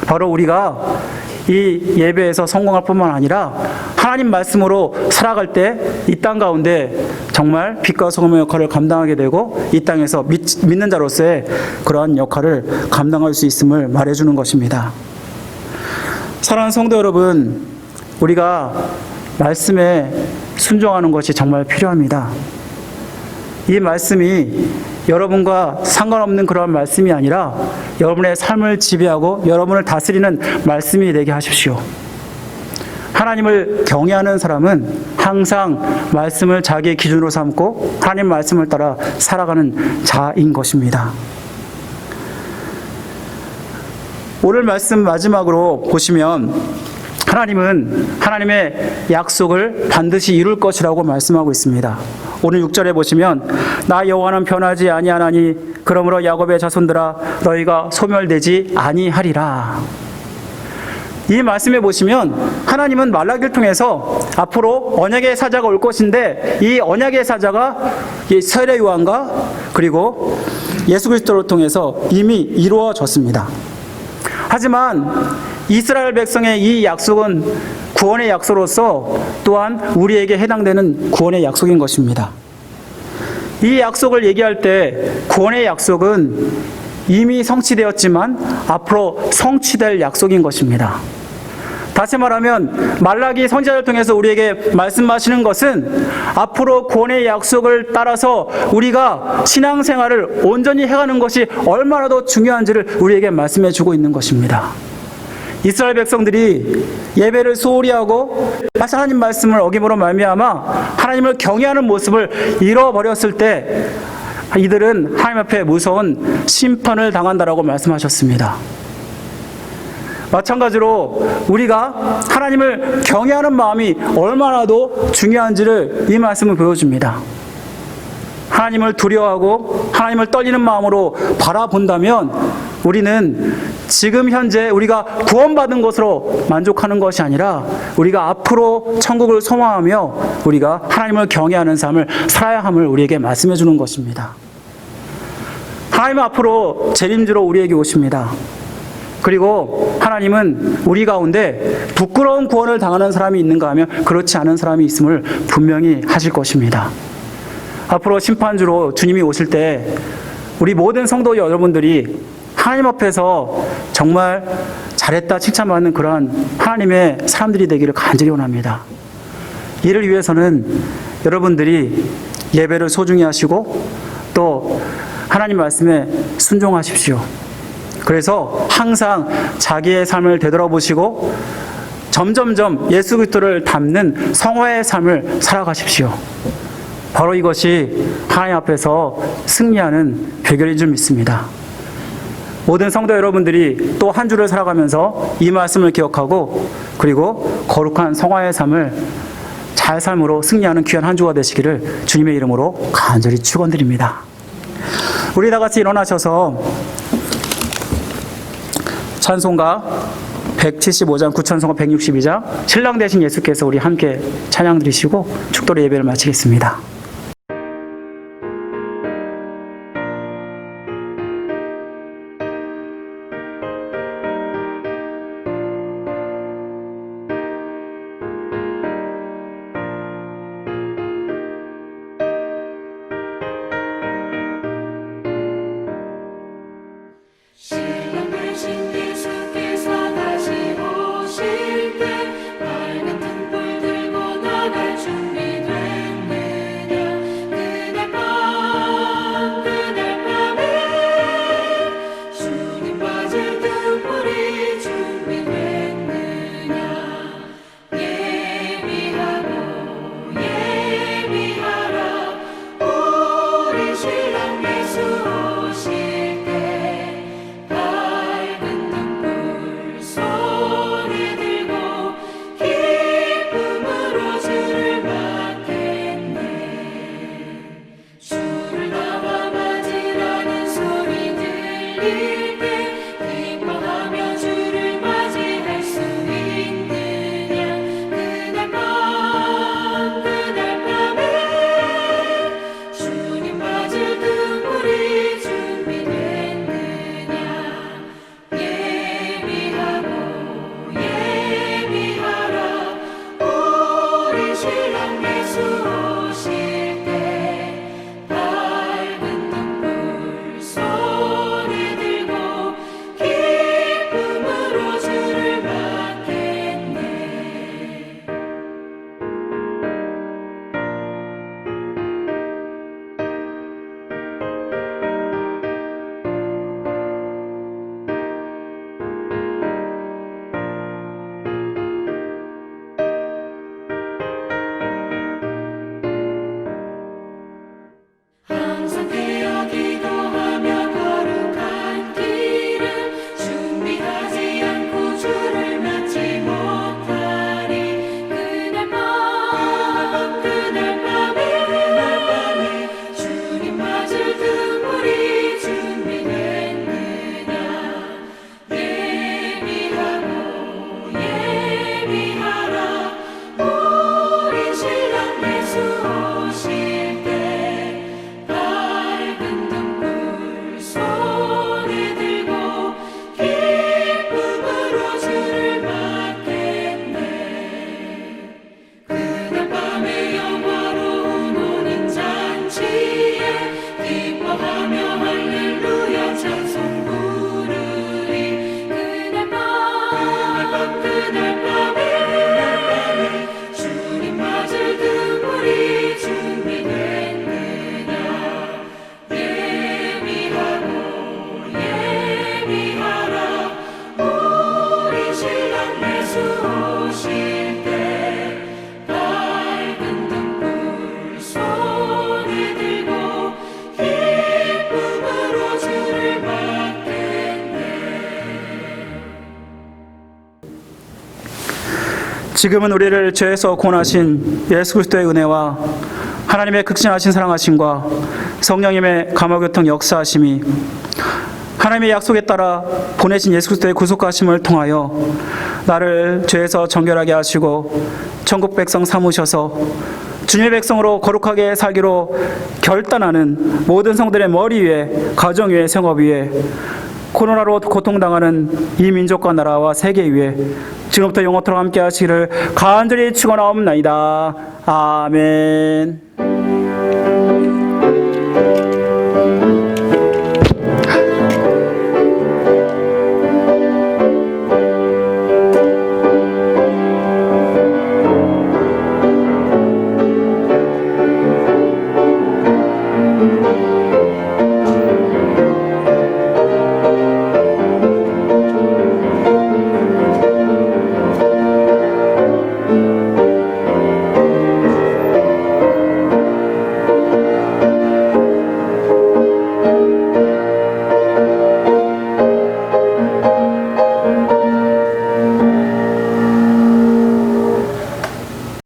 바로 우리가 이 예배에서 성공할 뿐만 아니라 하나님 말씀으로 살아갈 때 이 땅 가운데 정말 빛과 소금의 역할을 감당하게 되고 이 땅에서 믿는 자로서의 그러한 역할을 감당할 수 있음을 말해주는 것입니다. 사랑하는 성도 여러분, 우리가 말씀에 순종하는 것이 정말 필요합니다. 이 말씀이 여러분과 상관없는 그런 말씀이 아니라 여러분의 삶을 지배하고 여러분을 다스리는 말씀이 되게 하십시오. 하나님을 경외하는 사람은 항상 말씀을 자기의 기준으로 삼고 하나님 말씀을 따라 살아가는 자인 것입니다. 오늘 말씀 마지막으로 보시면 하나님은 하나님의 약속을 반드시 이룰 것이라고 말씀하고 있습니다. 오늘 6절에 보시면 나 여호와는 변하지 아니하나니 그러므로 야곱의 자손들아 너희가 소멸되지 아니하리라. 이 말씀에 보시면 하나님은 말라기를 통해서 앞으로 언약의 사자가 올 것인데 이 언약의 사자가 세례 요한과 그리고 예수 그리스도를 통해서 이미 이루어졌습니다. 하지만 이스라엘 백성의 이 약속은 구원의 약속으로서 또한 우리에게 해당되는 구원의 약속인 것입니다. 이 약속을 얘기할 때 구원의 약속은 이미 성취되었지만 앞으로 성취될 약속인 것입니다. 다시 말하면 말라기 선지자를 통해서 우리에게 말씀하시는 것은 앞으로 구원의 약속을 따라서 우리가 신앙생활을 온전히 해가는 것이 얼마나 더 중요한지를 우리에게 말씀해 주고 있는 것입니다. 이스라엘 백성들이 예배를 소홀히 하고 하나님 말씀을 어김으로 말미암아 하나님을 경외하는 모습을 잃어버렸을 때 이들은 하나님 앞에 무서운 심판을 당한다라고 말씀하셨습니다. 마찬가지로 우리가 하나님을 경외하는 마음이 얼마나 더 중요한지를 이 말씀을 보여줍니다. 하나님을 두려워하고 하나님을 떨리는 마음으로 바라본다면 우리는 지금 현재 우리가 구원받은 것으로 만족하는 것이 아니라 우리가 앞으로 천국을 소망하며 우리가 하나님을 경외하는 삶을 살아야 함을 우리에게 말씀해 주는 것입니다. 하나님은 앞으로 재림주로 우리에게 오십니다. 그리고 하나님은 우리 가운데 부끄러운 구원을 당하는 사람이 있는가 하면 그렇지 않은 사람이 있음을 분명히 하실 것입니다. 앞으로 심판주로 주님이 오실 때 우리 모든 성도 여러분들이 하나님 앞에서 정말 잘했다 칭찬받는 그러한 하나님의 사람들이 되기를 간절히 원합니다. 이를 위해서는 여러분들이 예배를 소중히 하시고 또 하나님 말씀에 순종하십시오. 그래서 항상 자기의 삶을 되돌아보시고 점점점 예수 그리스도를 닮는 성화의 삶을 살아가십시오. 바로 이것이 하나님 앞에서 승리하는 비결인 줄 믿습니다. 모든 성도 여러분들이 또 한 주를 살아가면서 이 말씀을 기억하고 그리고 거룩한 성화의 삶을 잘 삶으로 승리하는 귀한 한 주가 되시기를 주님의 이름으로 간절히 축원드립니다. 우리 다 같이 일어나셔서 찬송가 175장, 구찬송가 162장 신랑 되신 예수께서 우리 함께 찬양 드리시고 축도로 예배를 마치겠습니다. 신랑 되신 예수께서 다시 오실 때 빨간 등불 들고 나갈 준비 됐느냐 항상 기도하며 거룩한 길을 준비하지 않고 주를 맞지 못하리. 그날 밤에 주님 맞을 등불이 준비됐느냐. 예비하라. 우리 신랑 예수 오실 때 밝은 등불 손에 들고 기쁨으로 주를 맞겠네. 그날 밤에 영화로운 혼인잔치에 기뻐하며 할렐루야 찬송 부르리. 그날 밤에 주님 맞을 등불이 준비됐느냐. 예비하라. 우리 신랑 예수 오실 때 밝은 등불 손에 들고 기쁨으로 주를 맞겠네. 지금은 우리를 죄에서 구원하신 예수 그리스도의 은혜와 하나님의 극진하신 사랑하심과 성령님의 감화교통 역사하심이 하나님의 약속에 따라 보내신 예수 그리스도의 구속하심을 통하여 나를 죄에서 정결하게 하시고 천국 백성 삼으셔서 주님의 백성으로 거룩하게 살기로 결단하는 모든 성들의 머리 위에, 가정 위에, 생업 위에, 코로나로 고통당하는 이 민족과 나라와 세계 위에 지금부터 영원토록 함께 하시기를 간절히 축원하옵나이다. 아멘.